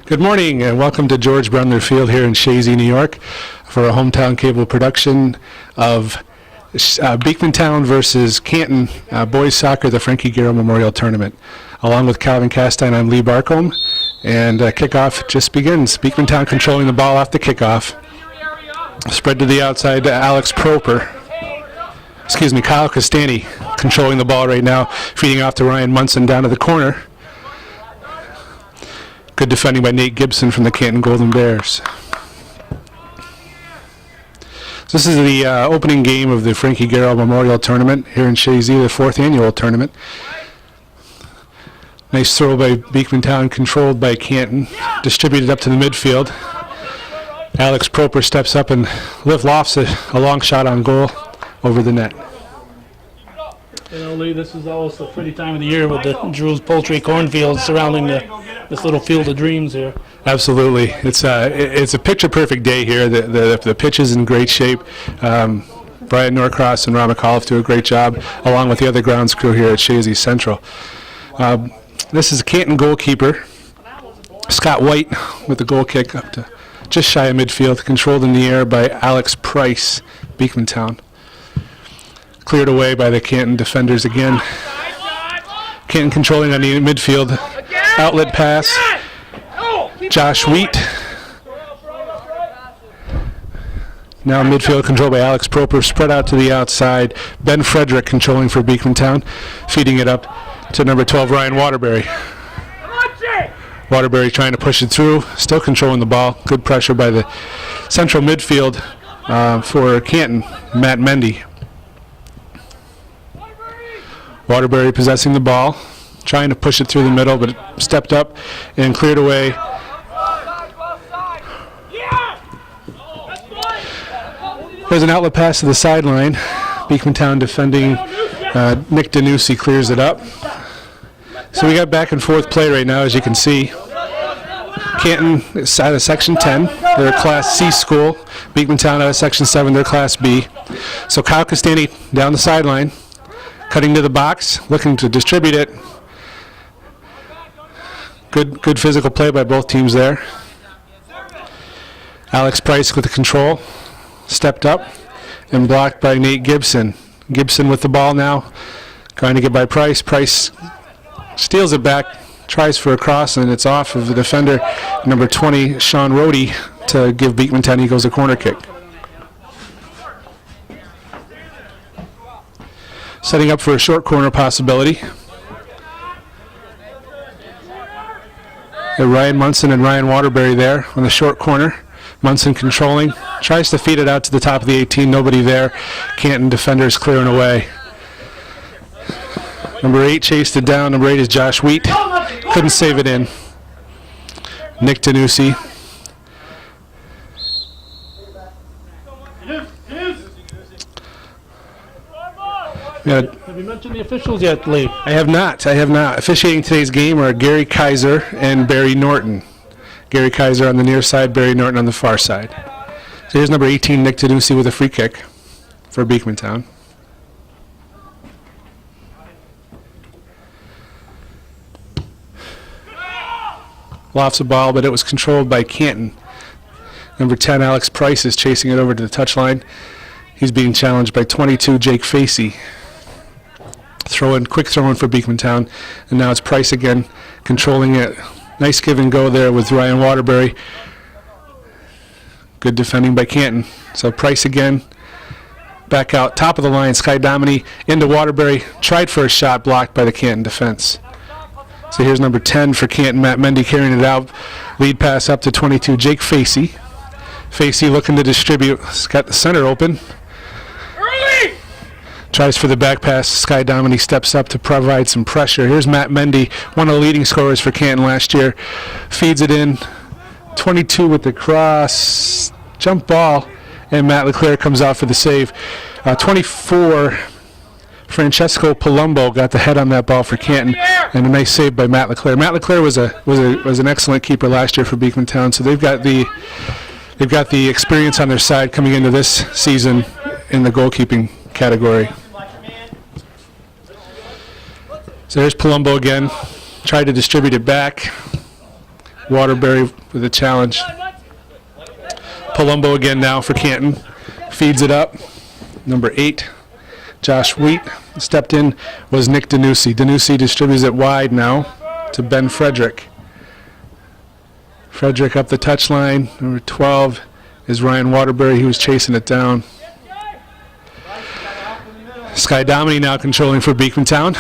Good morning and welcome to George Brendler Field here in Shazy, New York for a hometown cable production of Beekmantown versus Canton boys soccer, the Frankie Garrow Memorial Tournament. Along with Calvin Castine, I'm Lee Barcombe, and kickoff just begins. Beekmantown controlling the ball off the kickoff. Spread to the outside to Kyle Castani controlling the ball right now, feeding off to Ryan Munson down to the corner. Good defending by Nate Gibson from the Canton Golden Bears. So this is the opening game of the Frankie Garrow Memorial Tournament here in Shazy, the 4th annual tournament. Nice throw by Beekmantown, controlled by Canton, distributed up to the midfield. Alex Proper steps up and lofts a long shot on goal over the net. You know, Lee, this is always a pretty time of the year with the Drew's Poultry cornfields surrounding this little field of dreams here. Absolutely. It's a picture-perfect day here. The pitch is in great shape. Brian Norcross and Rob McAuliffe do a great job, along with the other grounds crew here at Shazy Central. This is a Canton goalkeeper, Scott White, with the goal kick up to just shy of midfield, controlled in the air by Alex Price, Beekmantown. Cleared away by the Canton defenders again. Canton controlling on the midfield. Outlet pass. Josh Wheat. Now midfield control by Alex Proper. Spread out to the outside. Ben Frederick controlling for Beekmantown. Feeding it up to number 12, Ryan Waterbury. Waterbury trying to push it through. Still controlling the ball. Good pressure by the central midfield for Canton, Matt Mendy. Waterbury possessing the ball, trying to push it through the middle, but it stepped up and cleared away. There's an outlet pass to the sideline. Beekmantown defending. Nick Danucci clears it up. So we got back and forth play right now, as you can see. Canton is out of Section 10. They're a Class C school. Beekmantown out of Section 7. They're Class B. So Kyle Castani down the sideline, cutting to the box, looking to distribute it. Good physical play by both teams there. Alex Price with the control, stepped up and blocked by Nate Gibson. Gibson with the ball now, trying to get by Price. Price steals it back, tries for a cross, and it's off of the defender, number 20, Sean Rohde, to give Beekmantown Eagles a corner kick. Setting up for a short corner possibility. Ryan Munson and Ryan Waterbury there on the short corner. Munson controlling, tries to feed it out to the top of the 18, nobody there. Canton defenders clearing away. Number 8 chased it down. Number 8 is Josh Wheat. Couldn't save it in. Nick Danucci. Have you mentioned the officials yet, Lee? I have not. Officiating today's game are Gary Kaiser and Barry Norton. Gary Kaiser on the near side, Barry Norton on the far side. So here's number 18, Nick Danucci, with a free kick for Beekmantown. Lofts the ball, but it was controlled by Canton. Number 10, Alex Price, is chasing it over to the touchline. He's being challenged by 22, Jake Facey. Quick throw in for Beekmantown, and now it's Price again, controlling it. Nice give and go there with Ryan Waterbury. Good defending by Canton. So Price again, back out, top of the line, Sky Domini into Waterbury, tried for a shot, blocked by the Canton defense. So here's number 10 for Canton, Matt Mendy carrying it out. Lead pass up to 22, Jake Facey. Facey looking to distribute, he's got the center open. Tries for the back pass. Sky Domini steps up to provide some pressure. Here's Matt Mendy, one of the leading scorers for Canton last year. Feeds it in. 22 with the cross. Jump ball. And Matt Leclerc comes out for the save. 24, Francesco Palumbo got the head on that ball for Canton. And a nice save by Matt Leclerc. Matt Leclerc was an excellent keeper last year for Beekmantown. So they've got the experience on their side coming into this season in the goalkeeping category. So there's Palumbo again. Tried to distribute it back. Waterbury with a challenge. Palumbo again now for Canton. Feeds it up. Number 8, Josh Wheat. Stepped in was Nick Danucci. Danucci distributes it wide now to Ben Frederick. Frederick up the touchline. Number 12 is Ryan Waterbury. He was chasing it down. Sky Dominy now controlling for Beekmantown.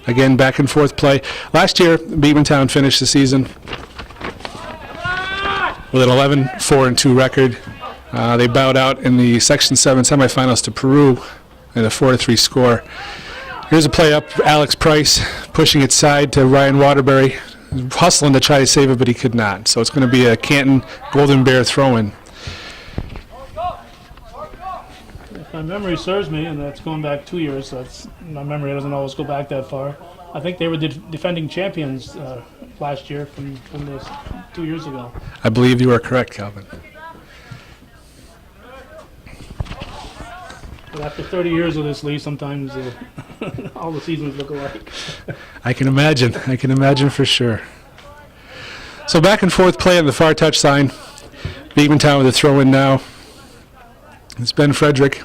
Again, back and forth play. Last year, Beekmantown finished the season with an 11-4-2 record. They bowed out in the Section 7 semifinals to Peru in a 4-3 score. Here's a play up. Alex Price pushing it side to Ryan Waterbury, hustling to try to save it, but he could not. So it's going to be a Canton Golden Bear throw-in. If my memory serves me, and that's going back 2 years, so my memory doesn't always go back that far. I think they were the defending champions last year from this 2 years ago. I believe you are correct, Calvin. But after 30 years of this league, sometimes all the seasons look alike. I can imagine. I can imagine for sure. So back and forth play on the far touch line. Beekmantown with a throw-in now. It's Ben Frederick.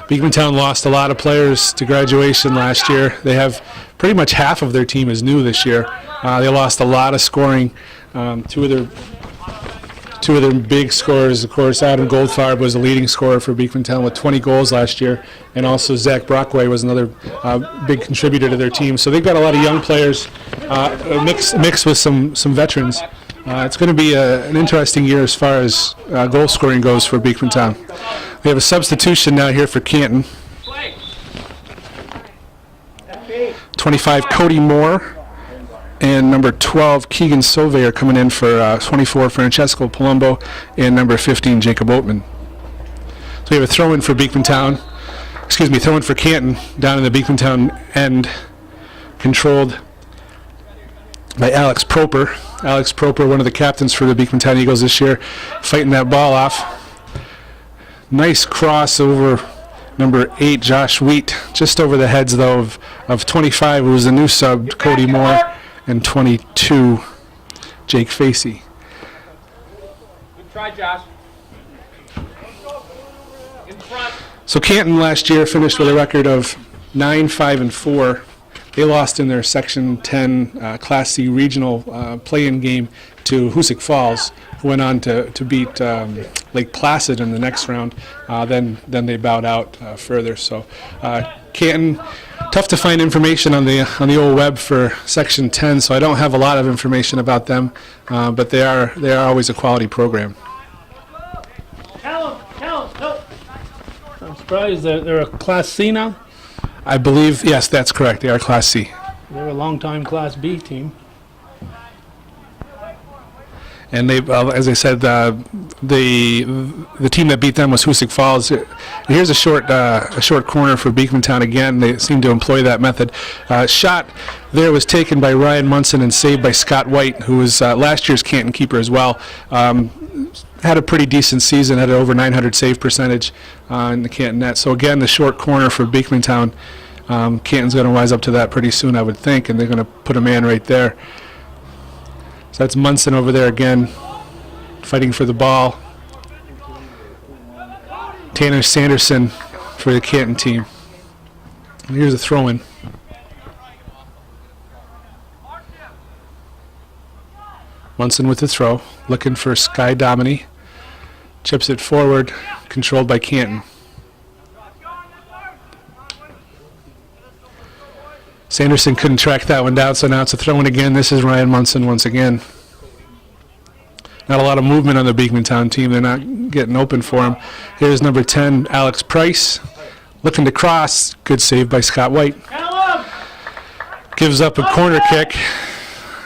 Beekmantown lost a lot of players to graduation last year. They have pretty much half of their team is new this year. They lost a lot of scoring. Two of their big scorers, of course, Adam Goldfarb was the leading scorer for Beekmantown with 20 goals last year, and also Zach Brockway was another big contributor to their team. So they've got a lot of young players, mixed with some veterans. It's going to be an interesting year as far as goal scoring goes for Beekmantown. We have a substitution now here for Canton. 25, Cody Moore, and number 12, Keegan Sauvé are coming in for 24, Francesco Palumbo, and number 15, Jacob Oatman. So we have a throw-in for Beekmantown, throw-in for Canton down in the Beekmantown end, controlled by Alex Proper. Alex Proper, one of the captains for the Beekmantown Eagles this year, fighting that ball off. Nice cross over number 8, Josh Wheat, just over the heads, though, of 25, who was the new sub, Cody Moore, and 22, Jake Facey. Good try, Josh. In front. So Canton last year finished with a record of 9-5-4. They lost in their Section 10 Class C regional play-in game to Hoosick Falls, who went on to beat Lake Placid in the next round. Then they bowed out further. So Canton, tough to find information on the old web for Section 10, so I don't have a lot of information about them, but they are always a quality program. I'm surprised they're a Class C now. I believe, yes, that's correct. They are Class C. They're a long-time Class B team. And they, as I said, the team that beat them was Hoosick Falls. Here's a short corner for Beekmantown again. They seem to employ that method. Shot there was taken by Ryan Munson and saved by Scott White, who was last year's Canton keeper as well. Had a pretty decent season, had an over 900 save percentage in the Canton net. So again, the short corner for Beekmantown. Canton's going to rise up to that pretty soon, I would think, and they're going to put a man right there. So that's Munson over there again, fighting for the ball. Tanner Sanderson for the Canton team. And here's a throw-in. Munson with the throw, looking for Sky Dominy. Chips it forward, controlled by Canton. Sanderson couldn't track that one down, so now it's a throw-in again. This is Ryan Munson once again. Not a lot of movement on the Beekmantown team. They're not getting open for him. Here's number 10, Alex Price, looking to cross. Good save by Scott White. Gives up a corner kick.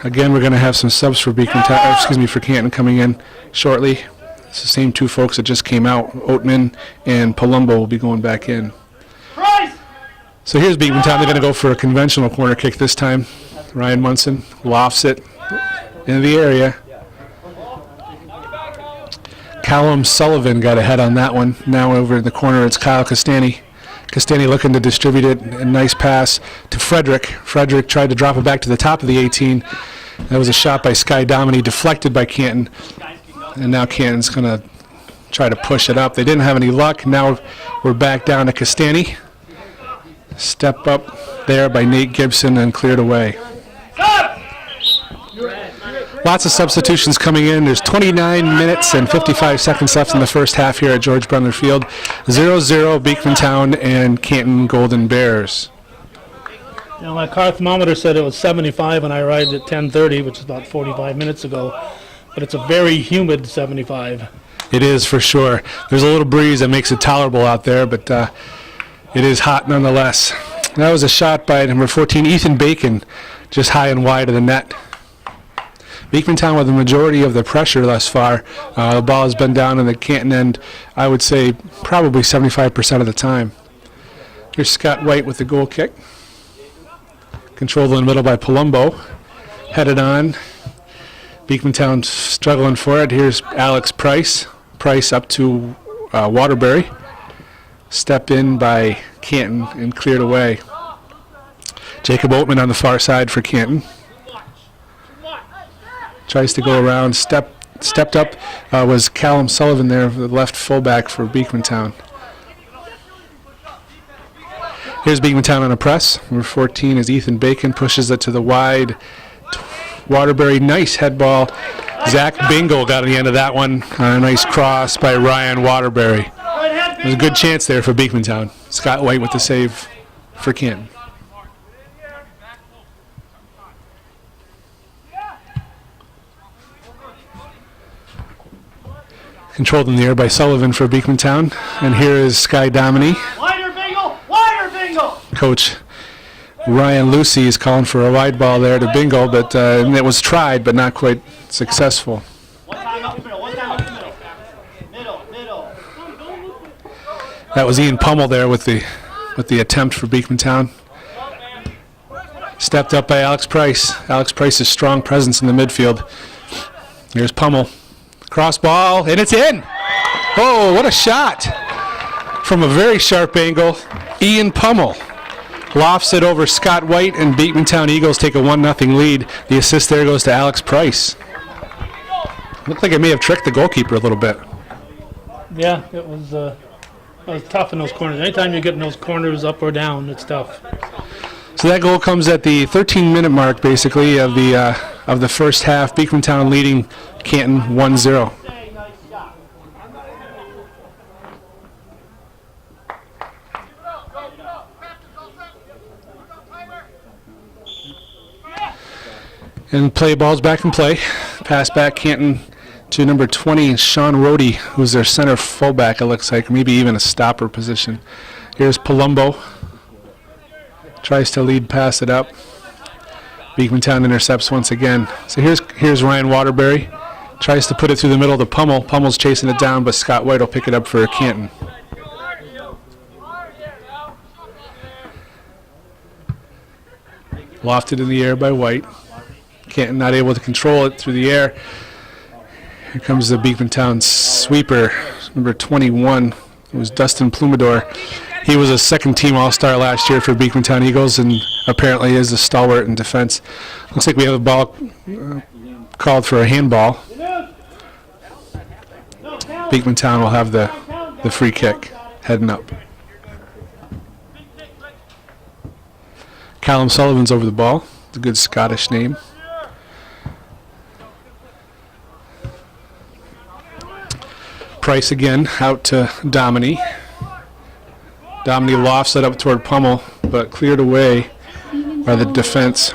Again, we're going to have some subs for for Canton coming in shortly. It's the same two folks that just came out. Oatman and Palumbo will be going back in. So here's Beekmantown. They're going to go for a conventional corner kick this time. Ryan Munson lofts it into the area. Callum Sullivan got ahead on that one. Now over in the corner, it's Kyle Castani. Castani looking to distribute it. A nice pass to Frederick. Frederick tried to drop it back to the top of the 18. That was a shot by Sky Domini, deflected by Canton. And now Canton's going to try to push it up. They didn't have any luck. Now we're back down to Castani. Step up there by Nate Gibson and cleared away. Lots of substitutions coming in. There's 29 minutes and 55 seconds left in the first half here at George Brendler Field. 0-0 Beekmantown and Canton Golden Bears. You know, my car thermometer said it was 75 when I arrived at 10:30, which is about 45 minutes ago. But it's a very humid 75. It is for sure. There's a little breeze that makes it tolerable out there, but it is hot nonetheless. That was a shot by number 14, Ethan Bacon, just high and wide of the net. Beekmantown with the majority of the pressure thus far. The ball has been down in the Canton end, I would say, probably 75% of the time. Here's Scott White with the goal kick. Controlled in the middle by Palumbo. Headed on. Beekmantown struggling for it. Here's Alex Price. Price up to Waterbury. Stepped in by Canton and cleared away. Jacob Oatman on the far side for Canton. Tries to go around. Stepped up was Callum Sullivan there, the left fullback for Beekmantown. Here's Beekmantown on a press. Number 14 is Ethan Bacon. Pushes it to the wide. Waterbury, nice head ball. Zach Bingle got on the end of that one. A nice cross by Ryan Waterbury. There's a good chance there for Beekmantown. Scott White with the save for Canton. Controlled in the air by Sullivan for Beekmantown. And here is Sky Domini. Wider Bingle! Wider Bingle! Coach Ryan Lucy is calling for a wide ball there to Bingle, but and it was tried, but not quite successful. One time up the middle, one time up the middle. Middle. That was Ian Pummel there with the attempt for Beekmantown. Stepped up by Alex Price. Alex Price's strong presence in the midfield. Here's Pummel. Cross ball, and it's in! Oh, what a shot! From a very sharp angle, Ian Pummel lofts it over Scott White, and Beekmantown Eagles take a 1-0 lead. The assist there goes to Alex Price. Looked like it may have tricked the goalkeeper a little bit. Yeah, it was tough in those corners. Anytime you get in those corners, up or down, it's tough. So that goal comes at the 13-minute mark, basically, of the first half. Beekmantown leading Canton 1-0. And play ball's back in play. Pass back Canton to number 20, Sean Rohde, who's their center fullback, it looks like, maybe even a stopper position. Here's Palumbo. Tries to lead pass it up. Beekmantown intercepts once again. So here's Ryan Waterbury. Tries to put it through the middle to Pummel. Pummel's chasing it down, but Scott White will pick it up for Canton. Lofted in the air by White. Canton not able to control it through the air. Here comes the Beekmantown sweeper, number 21. It was Dustin Plumador. He was a second-team All-Star last year for Beekmantown Eagles and apparently is a stalwart in defense. Looks like we have a ball called for a handball. Beekmantown will have the free kick heading up. Callum Sullivan's over the ball. It's a good Scottish name. Price again out to Domini. Domini lofts it up toward Pummel, but cleared away by the defense,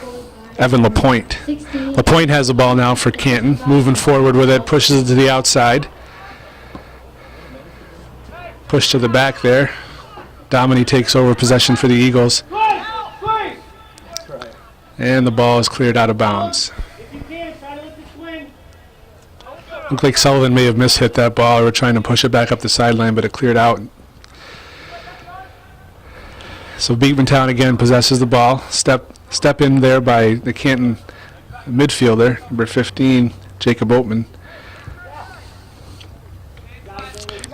Evan Lapointe. Lapointe has the ball now for Canton, moving forward with it, pushes it to the outside. Push to the back there. Domini takes over possession for the Eagles. And the ball is cleared out of bounds. Looked like Sullivan may have mishit that ball or trying to push it back up the sideline, but it cleared out. So Beekmantown again possesses the ball. Step in there by the Canton midfielder, number 15, Jacob Oatman.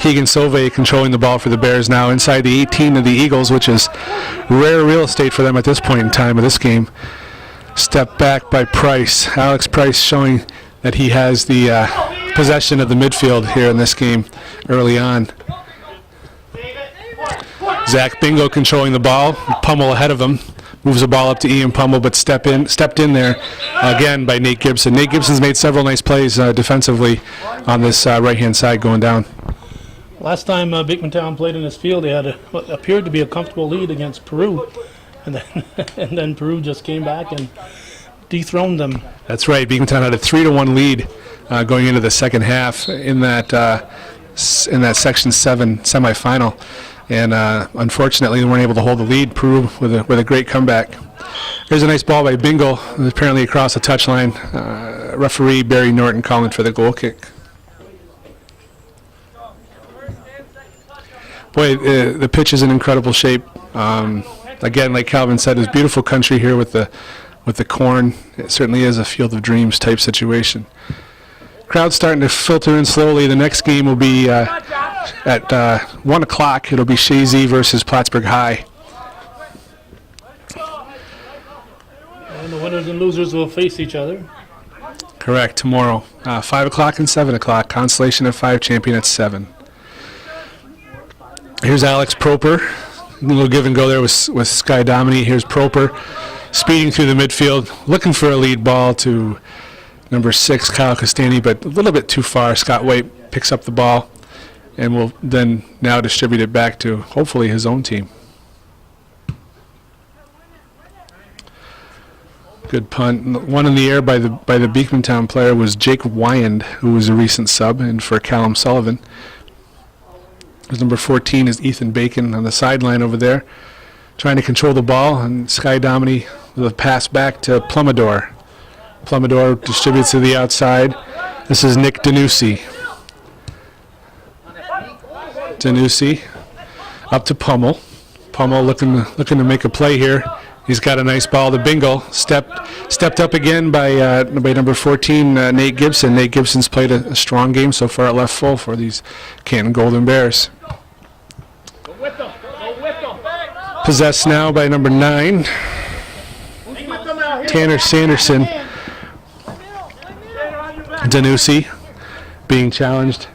Keegan Sauve controlling the ball for the Bears now inside the 18 of the Eagles, which is rare real estate for them at this point in time of this game. Step back by Price. Alex Price showing that he has the possession of the midfield here in this game early on. Zach Bingo controlling the ball. Pummel ahead of him. Moves the ball up to Ian Pummel, but stepped in there again by Nate Gibson. Nate Gibson's made several nice plays defensively on this right-hand side going down. Last time Beekmantown played in this field, they had what appeared to be a comfortable lead against Peru, and then Peru just came back and dethroned them. That's right. Beekmantown had a 3-1 lead going into the second half in that Section 7 semifinal. And unfortunately, they weren't able to hold the lead. Peru with a great comeback. There's a nice ball by Bingle, apparently across the touchline. Referee Barry Norton calling for the goal kick. Boy, the pitch is in incredible shape. Again, like Calvin said, it's beautiful country here with the corn. It certainly is a field of dreams type situation. Crowd's starting to filter in slowly. The next game will be at 1 o'clock. It'll be Shazy versus Plattsburgh High. And the winners and losers will face each other. Correct, tomorrow. 5 o'clock and 7 o'clock. Constellation of 5 champion at 7. Here's Alex Proper. A little give and go there with Sky Domini. Here's Proper speeding through the midfield, looking for a lead ball to number 6, Kyle Castani, but a little bit too far. Scott White picks up the ball and will then now distribute it back to hopefully his own team. Good punt. One in the air by the Beekmantown player was Jake Wyand, who was a recent sub, and for Callum Sullivan. His number 14 is Ethan Bacon on the sideline over there, trying to control the ball, and Sky Domini with a pass back to Plumidor. Plumidor distributes to the outside. This is Nick Danucci. Danucci up to Pummel. Pummel looking to make a play here. He's got a nice ball to Bingle. Stepped up again by number 14, Nate Gibson. Nate Gibson's played a strong game so far at left full for these Canton Golden Bears. Possessed now by number 9, Tanner Sanderson. Danucci being challenged.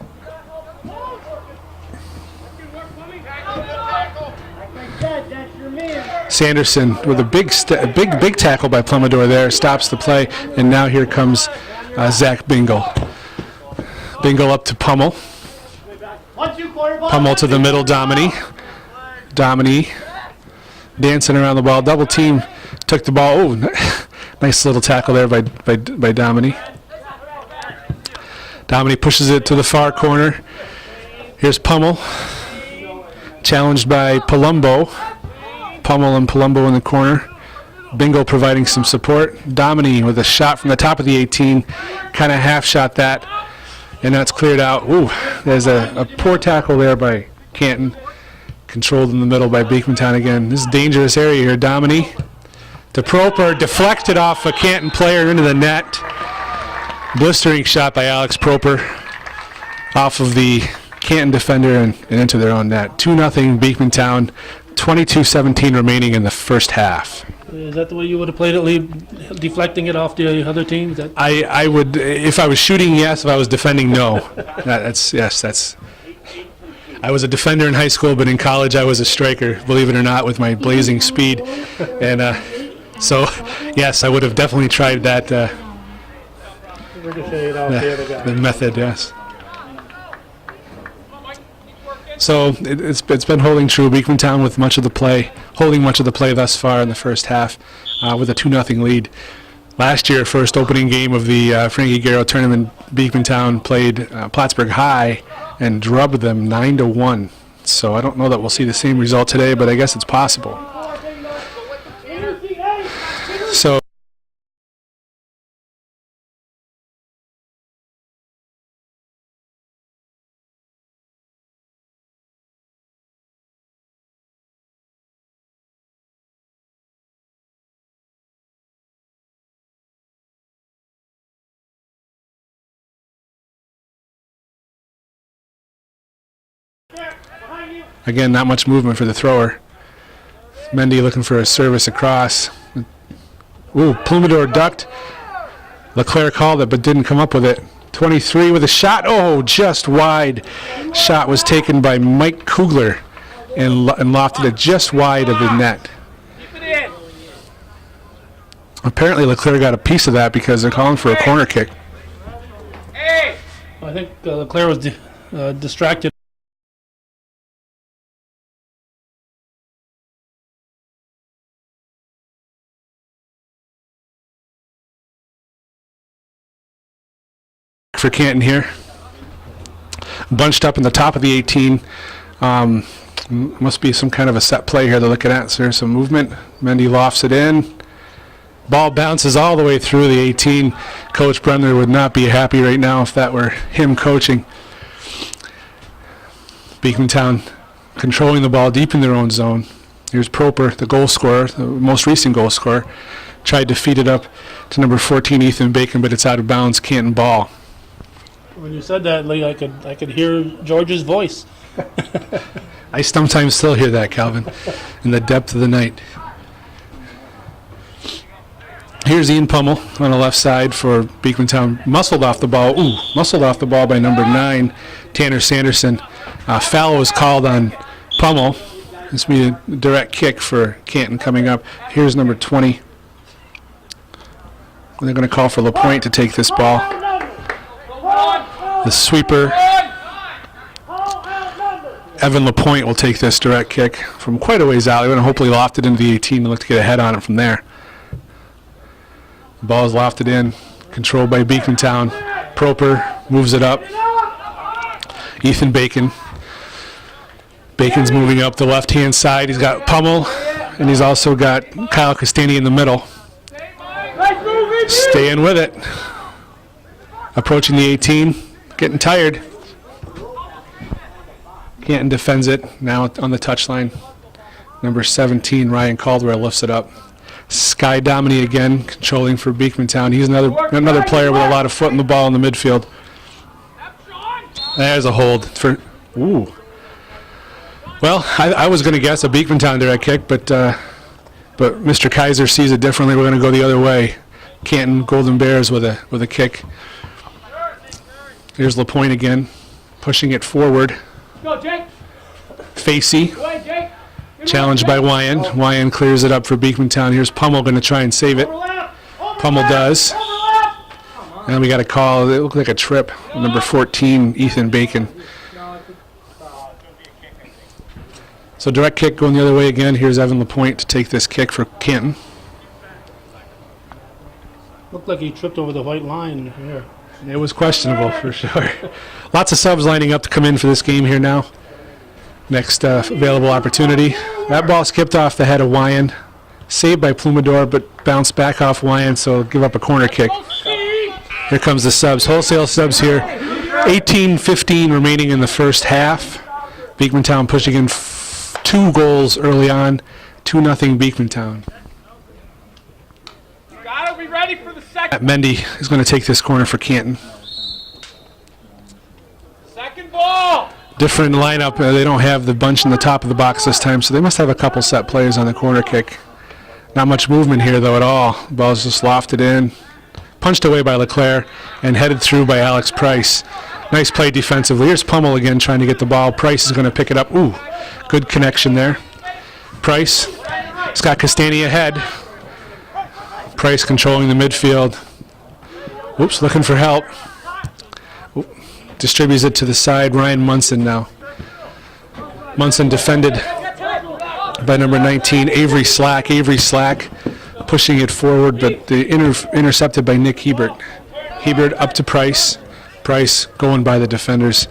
Sanderson with a big tackle by Plumidor there, stops the play, and now here comes Zach Bingle. Bingle up to Pummel. Pummel to the middle, Domini. Domini dancing around the ball, double team, took the ball. Oh, nice little tackle there by Domini. Domini pushes it to the far corner. Here's Pummel, challenged by Palumbo. Pummel and Palumbo in the corner. Bingo providing some support. Domini with a shot from the top of the 18, kind of half shot that, and that's cleared out. Ooh, there's a poor tackle there by Canton, controlled in the middle by Beekmantown again. This is a dangerous area here. Domini to Proper, deflected off a Canton player into the net. Blistering shot by Alex Proper off of the Canton defender and into their own net. 2-0 Beekmantown, 22-17 remaining in the first half. Is that the way you would have played it, deflecting it off the other team? I would, if I was shooting, yes. If I was defending, no. That's. I was a defender in high school, but in college I was a striker, believe it or not, with my blazing speed. And so, yes, I would have definitely tried that. Ricochet it off the other guy. The method, yes. So it's been holding true. Beekmantown with holding much of the play thus far in the first half, with a 2-0 lead. Last year, first opening game of the Frankie Garrow tournament, Beekmantown played Plattsburgh High and drubbed them 9-1. So I don't know that we'll see the same result today, but I guess it's possible. So. Again, not much movement for the thrower. Mendy looking for a service across. Ooh, Plumador ducked. Leclerc called it but didn't come up with it. 23 with a shot. Oh, just wide. Shot was taken by Mike Kugler and lofted it just wide of the net. Apparently Leclerc got a piece of that because they're calling for a corner kick. I think Leclerc was distracted. For Canton here. Bunched up in the top of the 18. Must be some kind of a set play here they're looking at. So there's some movement. Mendy lofts it in. Ball bounces all the way through the 18. Coach Brendler would not be happy right now if that were him coaching. Beekmantown controlling the ball deep in their own zone. Here's Proper, the goal scorer, the most recent goal scorer. Tried to feed it up to number 14, Ethan Bacon, but it's out of bounds. Canton ball. When you said that, Lee, I could hear George's voice. I sometimes still hear that, Calvin, in the depth of the night. Here's Ian Pummel on the left side for Beekmantown. Muscled off the ball. Ooh, muscled off the ball by number 9, Tanner Sanderson. Foul was called on Pummel. This will be a direct kick for Canton coming up. Here's number 20. They're going to call for LaPointe to take this ball. The sweeper, Evan LaPointe, will take this direct kick from quite a ways out. They're going to hopefully loft it into the 18 and look to get a head on it from there. The ball is lofted in, controlled by Beekmantown. Proper moves it up. Ethan Bacon. Bacon's moving up the left-hand side. He's got Pummel, and he's also got Kyle Castani in the middle. Staying with it. Approaching the 18. Getting tired. Canton defends it. Now on the touchline. Number 17, Ryan Caldwell, lifts it up. Sky Domini again, controlling for Beekmantown. He's another player with a lot of foot in the ball in the midfield. There's a hold for. Ooh. Well, I was going to guess a Beekmantown direct kick, but Mr. Kaiser sees it differently. We're going to go the other way. Canton Golden Bears with a kick. Here's LaPointe again, pushing it forward. Go, Jake. Facey, Go ahead, Jake. challenged by Wyan. Wyan clears it up for Beekmantown. Here's Pummel going to try and save it. Pummel does. And we got a call. It looked like a trip. Number 14, Ethan Bacon. So direct kick going the other way again. Here's Evan LaPointe to take this kick for Canton. Looked like he tripped over the white line here. It was questionable for sure. Lots of subs lining up to come in for this game here now. Next available opportunity. That ball skipped off the head of Wyan. Saved by Plumador, but bounced back off Wyan, so give up a corner kick. Here comes the subs. Wholesale subs here. 18-15 remaining in the first half. Beekmantown pushing in 2 goals early on. 2-0 Beekmantown. Gotta be ready for the second. Mendy is going to take this corner for Canton. Second ball. Different lineup. They don't have the bunch in the top of the box this time, so they must have a couple set players on the corner kick. Not much movement here, though, at all. The ball's just lofted in. Punched away by Leclerc and headed through by Alex Price. Nice play defensively. Here's Pummel again trying to get the ball. Price is going to pick it up. Ooh, good connection there. Price. Scott Castani ahead. Price controlling the midfield. Oops, looking for help. Ooh, distributes it to the side. Ryan Munson now. Munson defended by number 19, Avery Slack. Avery Slack pushing it forward, but the intercepted by Nick Hebert. Hebert up to Price. Price going by the defenders.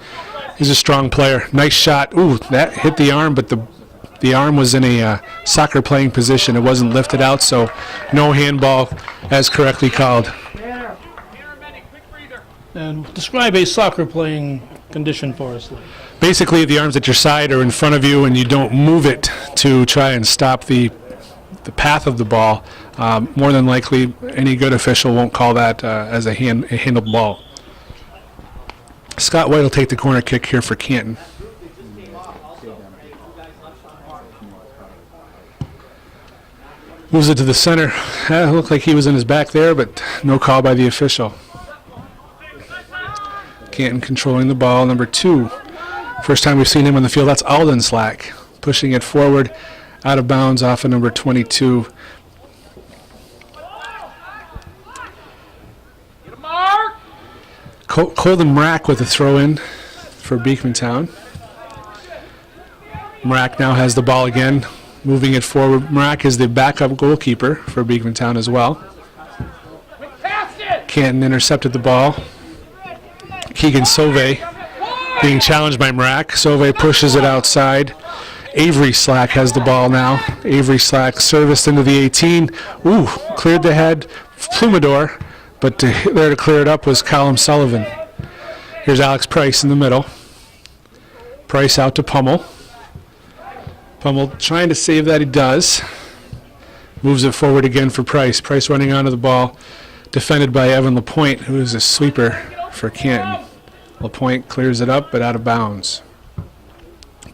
He's a strong player. Nice shot. Ooh, that hit the arm, but the arm was in a soccer playing position. It wasn't lifted out, so no handball as correctly called. And describe a soccer playing condition for us, Lee. Basically, the arms at your side are in front of you, and you don't move it to try and stop the path of the ball. More than likely, any good official won't call that as a handled ball. Scott White will take the corner kick here for Canton. Moves it to the center. It looked like he was in his back there, but no call by the official. Canton controlling the ball. Number 2. First time we've seen him on the field. That's Alden Slack. Pushing it forward. Out of bounds off of number 22. Colden Mrack with a throw-in for Beekmantown. Mrack now has the ball again, moving it forward. Mrack is the backup goalkeeper for Beekmantown as well. Canton intercepted the ball. Keegan Sauve being challenged by Mrack. Sauve pushes it outside. Avery Slack has the ball now. Avery Slack serviced into the 18. Ooh, cleared the head. Plumador, but there to clear it up was Callum Sullivan. Here's Alex Price in the middle. Price out to Pummel. Pummel trying to save that, he does. Moves it forward again for Price. Price running onto the ball. Defended by Evan LaPointe, who is a sweeper for Canton. LaPointe clears it up, but out of bounds.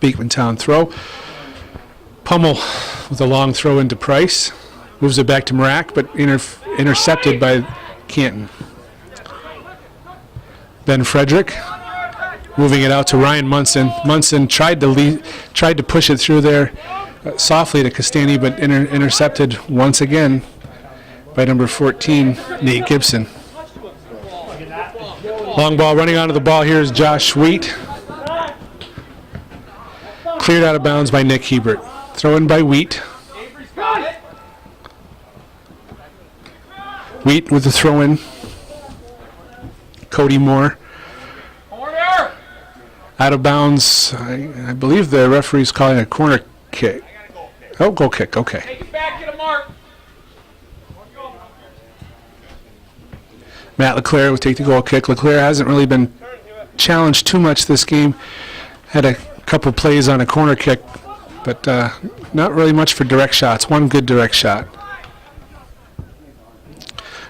Beekmantown throw. Pummel with a long throw into Price. Moves it back to Mrack, but intercepted by Canton. Ben Frederick moving it out to Ryan Munson. Munson tried to push it through there softly to Castani, but intercepted once again by number 14, Nate Gibson. Long ball running onto the ball. Here's Josh Wheat. Cleared out of bounds by Nick Hebert. Throw in by Wheat. Wheat with the throw in. Cody Moore. Out of bounds. I believe the referee's calling a corner kick. Oh, goal kick. Okay. Take it back, get a mark. Matt Leclerc will take the goal kick. Leclerc hasn't really been challenged too much this game. Had a couple plays on a corner kick, but not really much for direct shots. One good direct shot.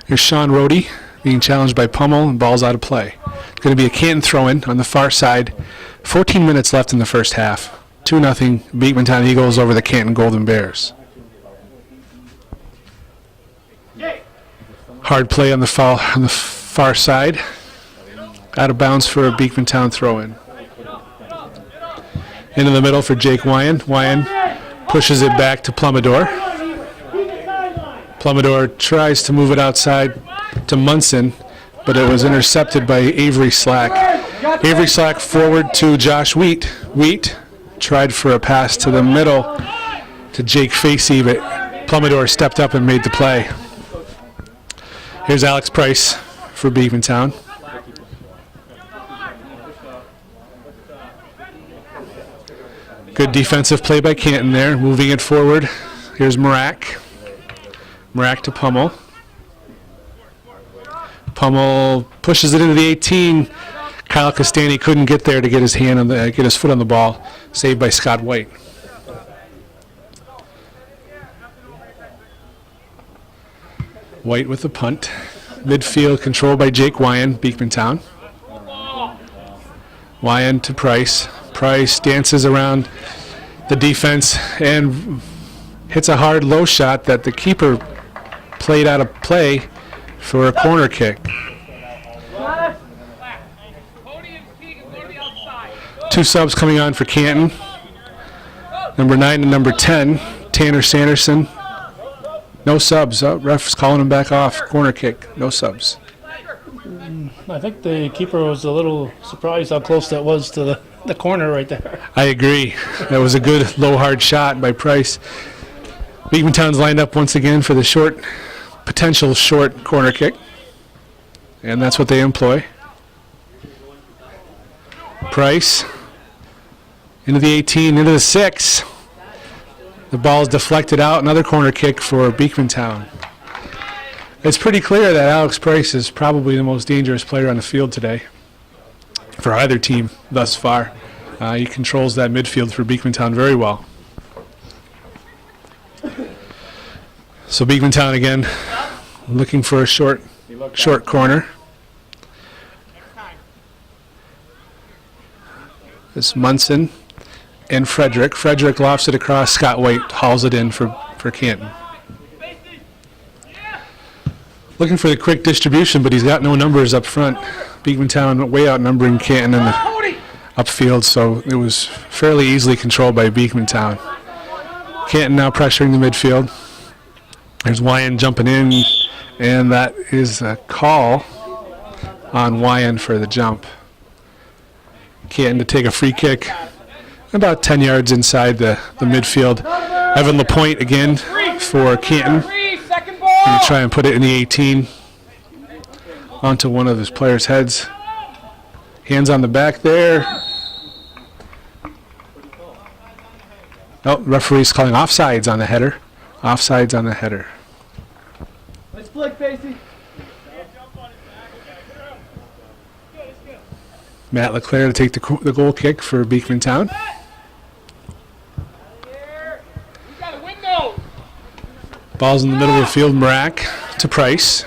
Here's Sean Rohde being challenged by Pummel, and ball's out of play. It's going to be a Canton throw-in on the far side. 14 minutes left in the first half. 2-0 Beekmantown Eagles over the Canton Golden Bears. Hard play on the far side. Out of bounds for a Beekmantown throw-in. Into the middle for Jake Wyan. Wyan pushes it back to Plumador. Plumador tries to move it outside to Munson, but it was intercepted by Avery Slack. Avery Slack forward to Josh Wheat. Wheat tried for a pass to the middle to Jake Facey, but Plumador stepped up and made the play. Here's Alex Price for Beekmantown. Good defensive play by Canton there, moving it forward. Here's Mrack. Mrack to Pummel. Pummel pushes it into the 18. Kyle Castani couldn't get there to get his foot on the ball. Saved by Scott White. White with the punt. Midfield controlled by Jake Wyan, Beekmantown. Wyan to Price. Price dances around the defense and hits a hard low shot that the keeper played out of play for a corner kick. Two subs coming on for Canton. Number 9 and number 10, Tanner Sanderson. No subs. Ref's calling him back off. Corner kick. No subs. I think the keeper was a little surprised how close that was to the corner right there. I agree. That was a good low hard shot by Price. Beekmantown's lined up once again for the potential short corner kick. And that's what they employ. Price into the 18, into the 6. The ball's deflected out. Another corner kick for Beekmantown. It's pretty clear that Alex Price is probably the most dangerous player on the field today for either team thus far. He controls that midfield for Beekmantown very well. So Beekmantown again looking for a short corner. It's Munson and Frederick. Frederick lofts it across. Scott White hauls it in for Canton. Looking for the quick distribution, but he's got no numbers up front. Beekmantown way outnumbering Canton in the upfield, so it was fairly easily controlled by Beekmantown. Canton now pressuring the midfield. There's Wyan jumping in, and that is a call on Wyan for the jump. Canton to take a free kick about 10 yards inside the midfield. Evan Lapointe again for Canton. Going to try and put it in the 18 onto one of his players' heads. Hands on the back there. Oh, referee's calling offsides on the header. Offsides on the header. Let's flick, Facey. Matt Leclerc to take the goal kick for Beekmantown. Ball's in the middle of the field. Mrak to Price.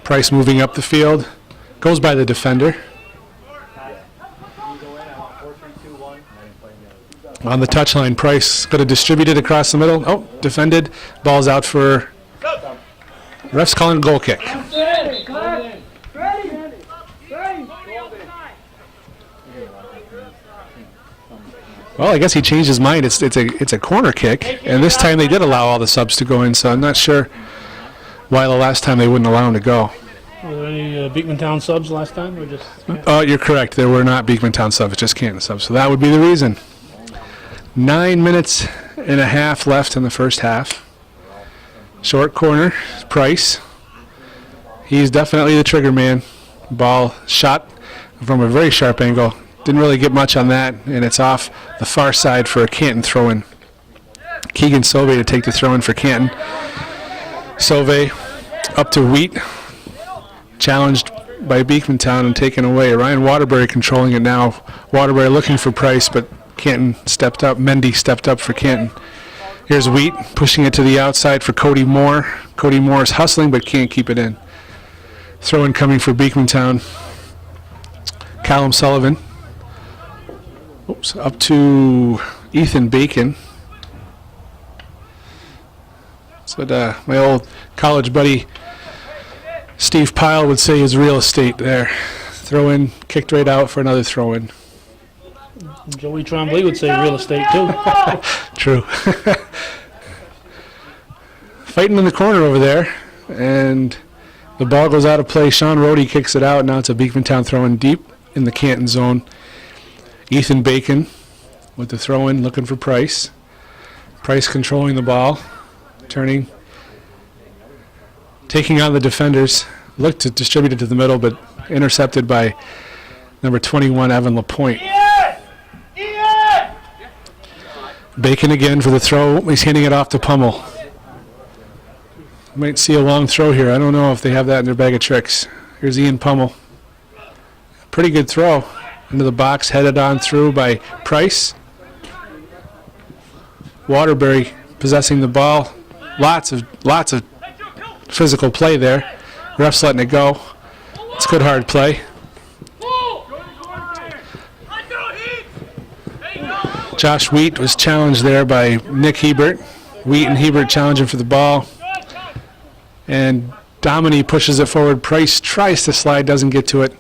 Price moving up the field. Goes by the defender. On the touchline, Price going to distribute it across the middle. Oh, defended. Ball's out for... Ref's calling a goal kick. Well, I guess he changed his mind. It's a corner kick, and this time they did allow all the subs to go in, so I'm not sure why the last time they wouldn't allow him to go. Were there any Beekmantown subs last time, or just? Oh, you're correct. There were not Beekmantown subs, just Canton subs, so that would be the reason. 9 minutes and a half left in the first half. Short corner, Price. He's definitely the trigger man. Ball shot from a very sharp angle. Didn't really get much on that, and it's off the far side for a Canton throw-in. Keegan Sauvé to take the throw-in for Canton. Sauvé up to Wheat. Challenged by Beekmantown and taken away. Ryan Waterbury controlling it now. Waterbury looking for Price, but Canton stepped up. Mendy stepped up for Canton. Here's Wheat pushing it to the outside for Cody Moore. Cody Moore is hustling but can't keep it in. Throw-in coming for Beekmantown. Callum Sullivan. Oops, up to Ethan Bacon. That's what my old college buddy Steve Pyle would say is real estate there. Throw in, kicked right out for another throw in. Joey Trombley would say real estate too. True. Fighting in the corner over there, and the ball goes out of play. Sean Rohde kicks it out. Now it's a Beekmantown throw in deep in the Canton zone. Ethan Bacon with the throw in, looking for Price. Price controlling the ball, turning, taking on the defenders. Looked to distribute it to the middle, but intercepted by number 21, Evan Lapointe. Bacon again for the throw. He's handing it off to Pummel. Might see a long throw here. I don't know if they have that in their bag of tricks. Here's Ian Pummel. Pretty good throw. Into the box, headed on through by Price. Waterbury possessing the ball. Lots of physical play there. Ref's letting it go. It's good hard play. Josh Wheat was challenged there by Nick Hebert. Wheat and Hebert challenging for the ball. And Dominy pushes it forward. Price tries to slide, doesn't get to it.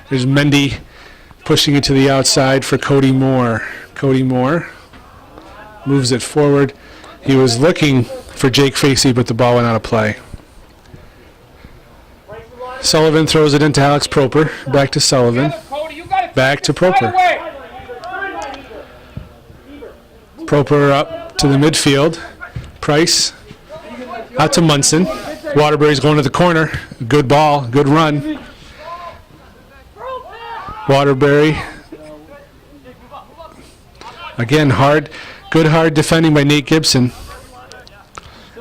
There's Mendy pushing it to the outside for Cody Moore. Cody Moore moves it forward. He was looking for Jake Facey, but the ball went out of play. Sullivan throws it into Alex Proper. Back to Sullivan. Back to Proper. Proper up to the midfield. Price out to Munson. Waterbury's going to the corner. Good ball, good run. Waterbury. Again, good hard defending by Nate Gibson.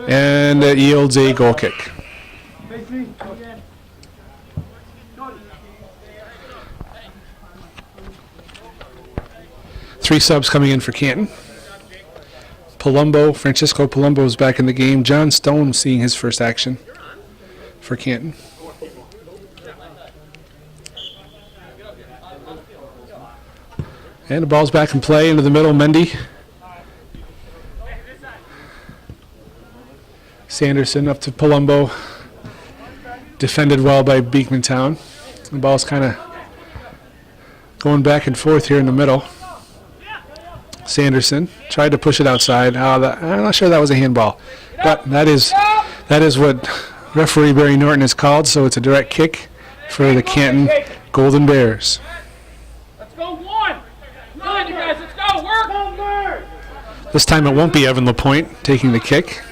And it yields a goal kick. Three subs coming in for Canton. Francisco Palumbo is back in the game. John Stone seeing his first action for Canton. And the ball's back in play into the middle. Mendy. Sanderson up to Palumbo. Defended well by Beekmantown. The ball's kind of going back and forth here in the middle. Sanderson tried to push it outside. I'm not sure that was a handball, but that is what referee Barry Norton is called, so it's a direct kick for the Canton Golden Bears. Let's go one. Come on, you guys. Let's go. Work. This time it won't be Evan LaPointe taking the kick.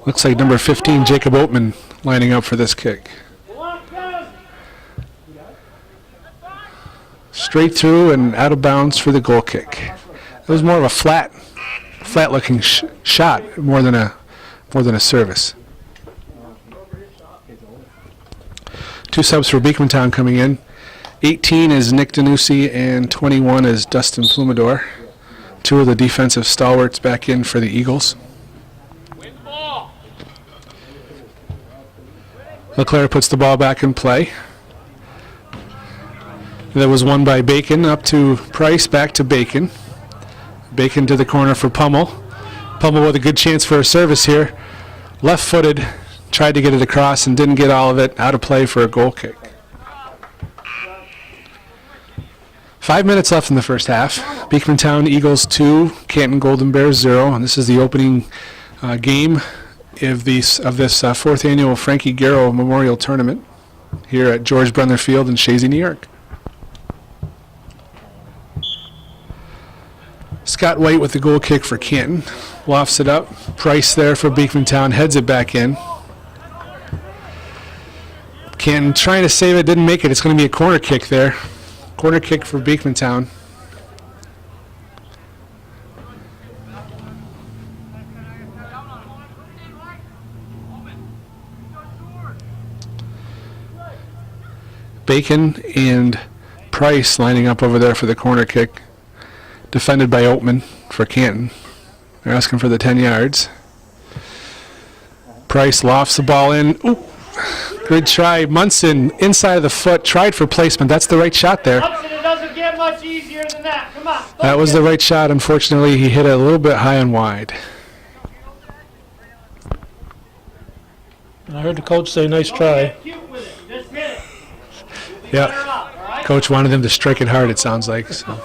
Looks like number 15, Jacob Oatman, lining up for this kick. Straight through and out of bounds for the goal kick. It was more of a flat-looking shot more than a service. 2 subs for Beekmantown coming in. 18 is Nick Danucci and 21 is Dustin Plumador. 2 of the defensive stalwarts back in for the Eagles. LeClaire puts the ball back in play. That was won by Bacon, up to Price, back to Bacon. Bacon to the corner for Pummel. Pummel with a good chance for a service here. Left-footed, tried to get it across and didn't get all of it. Out of play for a goal kick. 5 minutes left in the first half. Beekmantown Eagles 2, Canton Golden Bears 0. And this is the opening game of this 4th annual Frankie Garrow Memorial Tournament here at George Brendler Field in Shazy, New York. Scott White with the goal kick for Canton. Lofts it up. Price there for Beekmantown. Heads it back in. Canton trying to save it. Didn't make it. It's going to be a corner kick there. Corner kick for Beekmantown. Bacon and Price lining up over there for the corner kick. Defended by Oatman for Canton. They're asking for the 10 yards. Price lofts the ball in. Ooh, good try. Munson inside of the foot. Tried for placement. That's the right shot there. Munson, it doesn't get much easier than that. Come on. That was the right shot. Unfortunately, he hit it a little bit high and wide. And I heard the coach say, nice try. Get cute with it. Just hit it. You'll be Yeah. better off, all right? Coach wanted him to strike it hard, it sounds like. So.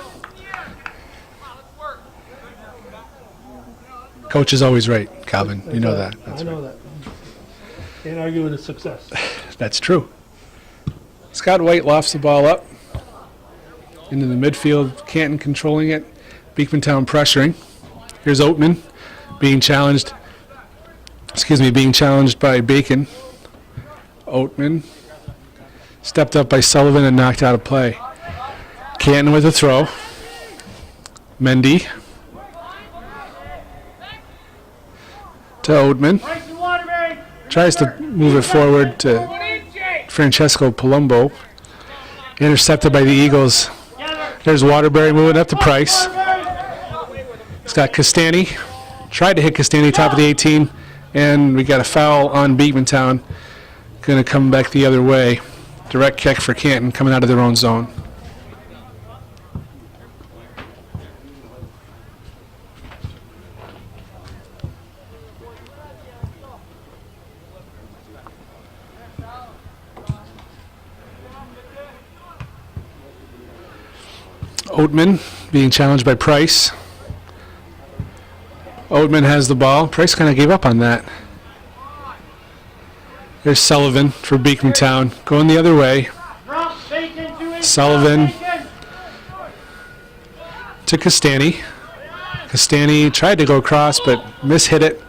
Coach is always right, Calvin. You know that. I know that. Can't argue with his success. That's true. Scott White lofts the ball up into the midfield. Canton controlling it. Beekmantown pressuring. Here's Oatman being challenged. Being challenged by Bacon. Oatman stepped up by Sullivan and knocked out of play. Canton with a throw. Mendy to Oatman. Tries to move it forward to Francesco Palumbo. Intercepted by the Eagles. There's Waterbury moving up to Price. It's got Castani. Tried to hit Castani top of the 18. And we got a foul on Beekmantown. Going to come back the other way. Direct kick for Canton coming out of their own zone. Oatman being challenged by Price. Oatman has the ball. Price kind of gave up on that. There's Sullivan for Beekmantown. Going the other way. Sullivan to Castani. Castani tried to go across but mishit it.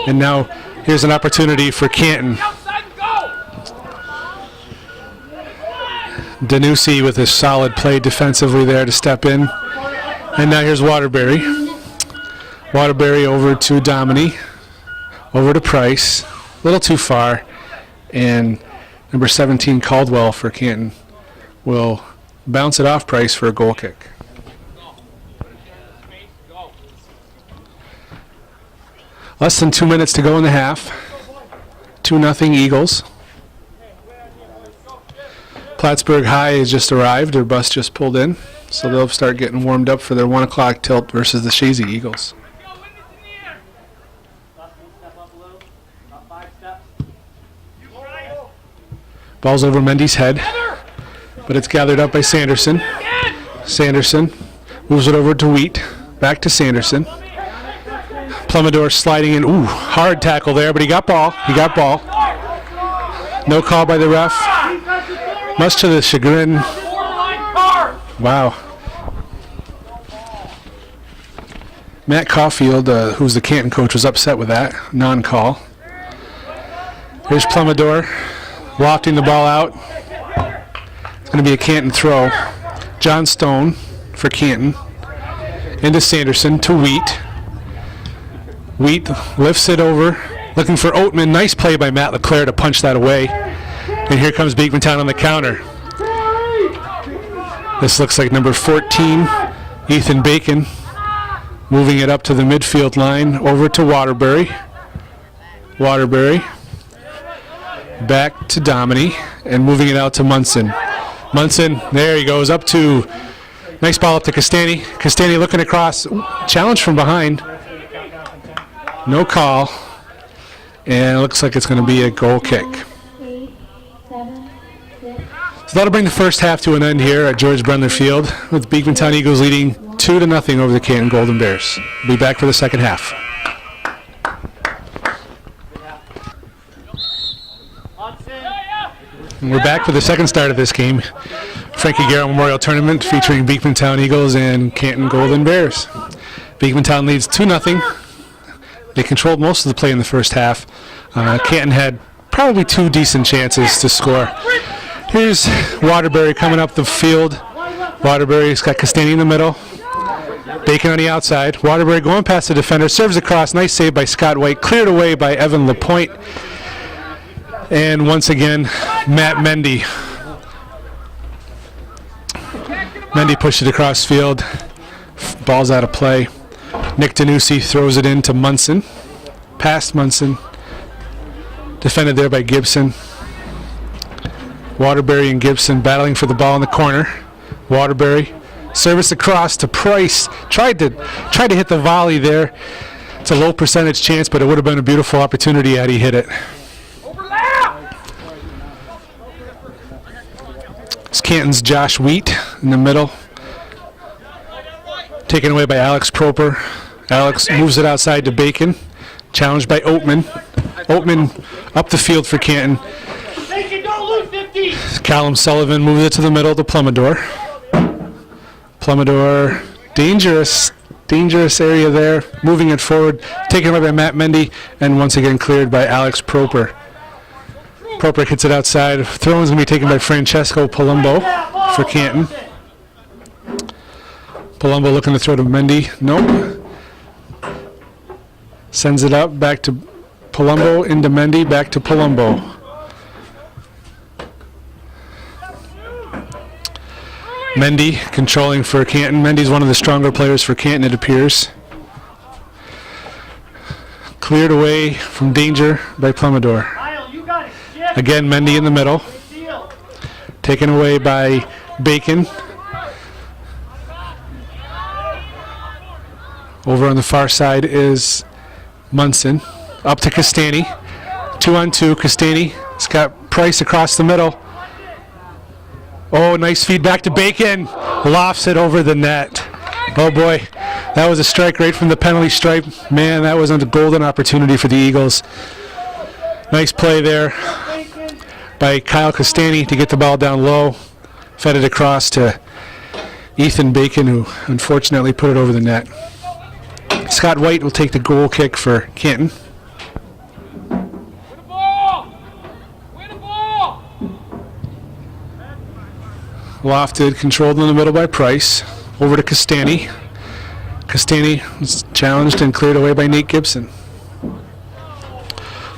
And now here's an opportunity for Canton. Danucci with a solid play defensively there to step in. And now here's Waterbury. Waterbury over to Domini. Over to Price. A little too far. And number 17, Caldwell for Canton, will bounce it off Price for a goal kick. Less than 2 minutes to go in the half. 2-0 Eagles. Plattsburgh High has just arrived. Their bus just pulled in, so they'll start getting warmed up for their 1 o'clock tilt versus the Shazy Eagles. Ball's over Mendy's head, but it's gathered up by Sanderson. Sanderson moves it over to Wheat. Back to Sanderson. Plumidor sliding in. Ooh, hard tackle there, but he got ball. He got ball. No call by the ref. Much to the chagrin. Wow. Matt Caulfield, who's the Canton coach, was upset with that non-call. Here's Plumidor lofting the ball out. It's going to be a Canton throw. John Stone for Canton. Into Sanderson to Wheat. Wheat lifts it over, looking for Oatman. Nice play by Matt LeClaire to punch that away. And here comes Beekmantown on the counter. This looks like number 14, Ethan Bacon, moving it up to the midfield line, over to Waterbury. Waterbury, back to Dominy, and moving it out to Munson. Munson, there he goes, up to, nice ball up to Castani. Castani looking across, challenge from behind. No call, and it looks like it's going to be a goal kick. So that'll bring the first half to an end here at George Brendler Field, with Beekmantown Eagles leading 2-0 over the Canton Golden Bears. We'll be back for the second half. And we're back for the second start of this game. Frankie Garrow Memorial Tournament featuring Beekmantown Eagles and Canton Golden Bears. Beekmantown leads 2-0. They controlled most of the play in the first half. Canton had probably 2 decent chances to score. Here's Waterbury coming up the field. Waterbury's got Castani in the middle. Bacon on the outside. Waterbury going past the defender. Serves across. Nice save by Scott White. Cleared away by Evan LaPointe. And once again, Matt Mendy. Mendy pushed it across field. Ball's out of play. Nick Danucci throws it into Munson. Past Munson. Defended there by Gibson. Waterbury and Gibson battling for the ball in the corner. Waterbury. Service across to Price. Tried to hit the volley there. It's a low percentage chance, but it would have been a beautiful opportunity had he hit it. It's Canton's Josh Wheat in the middle. Taken away by Alex Proper. Alex moves it outside to Bacon. Challenged by Oatman. Oatman up the field for Canton. Callum Sullivan moves it to the middle to Plumidor. Plumidor, dangerous area there. Moving it forward. Taken away by Matt Mendy. And once again cleared by Alex Proper. Proper hits it outside. Throw is going to be taken by Francesco Palumbo for Canton. Palumbo looking to throw to Mendy. Nope. Sends it up. Back to Palumbo. Into Mendy. Back to Palumbo. Mendy controlling for Canton. Mendy's one of the stronger players for Canton, it appears. Cleared away from danger by Plumidor. Again, Mendy in the middle. Taken away by Bacon. Over on the far side is Munson. Up to Castani. 2-on-2. Castani. It's got Price across the middle. Oh, nice feed back to Bacon. Lofts it over the net. Oh boy, that was a strike right from the penalty stripe. Man, that was a golden opportunity for the Eagles. Nice play there by Kyle Castani to get the ball down low. Fed it across to Ethan Bacon, who unfortunately put it over the net. Scott White will take the goal kick for Canton. Lofted, controlled in the middle by Price. Over to Castani. Castani was challenged and cleared away by Nate Gibson.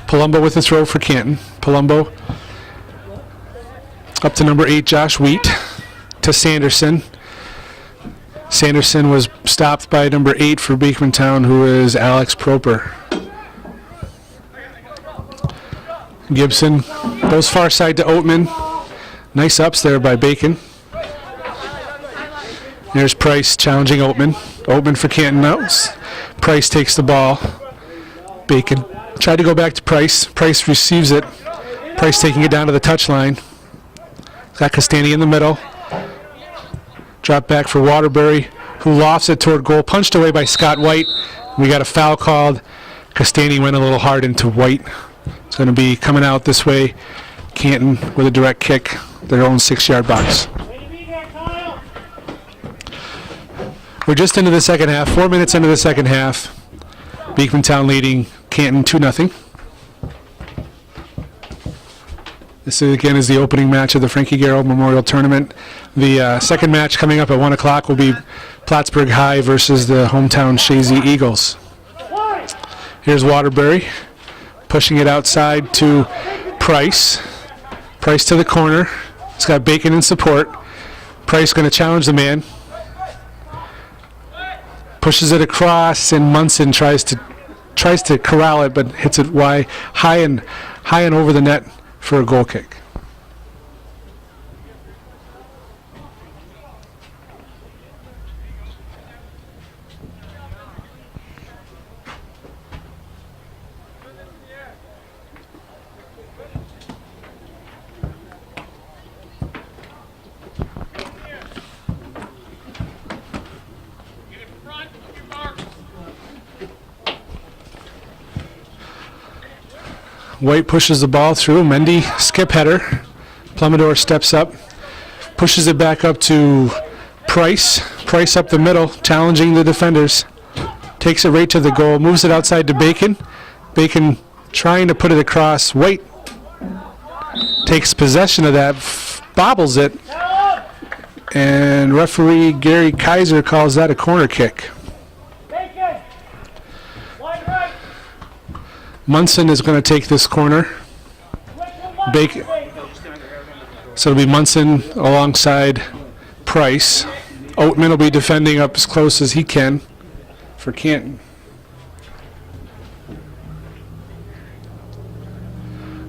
Palumbo with the throw for Canton. Palumbo up to number 8, Josh Wheat. To Sanderson. Sanderson was stopped by number 8 for Beekmantown, who is Alex Proper. Gibson goes far side to Oatman. Nice ups there by Bacon. There's Price challenging Oatman. Oatman for Canton out. Price takes the ball. Bacon tried to go back to Price. Price receives it. Price taking it down to the touchline. Got Castani in the middle. Drop back for Waterbury, who lofts it toward goal. Punched away by Scott White. We got a foul called. Castani went a little hard into White. It's going to be coming out this way. Canton with a direct kick, their own 6-yard box. We're just into the second half, 4 minutes into the second half. Beekmantown leading Canton 2-0. This again is the opening match of the Frankie Garrow Memorial Tournament. The second match coming up at 1 o'clock will be Plattsburgh High versus the hometown Shazy Eagles. Here's Waterbury pushing it outside to Price. Price to the corner. It's got Bacon in support. Price going to challenge the man. Pushes it across, and Munson tries to corral it, but hits it high and over the net for a goal kick. White pushes the ball through. Mendy skip header. Plumidor steps up, pushes it back up to Price. Price up the middle, challenging the defenders. Takes it right to the goal, moves it outside to Bacon. Bacon trying to put it across. White takes possession of that, bobbles it, and referee Gary Kaiser calls that a corner kick. Munson is going to take this corner. Bacon. So it'll be Munson alongside Price. Oatman will be defending up as close as he can for Canton.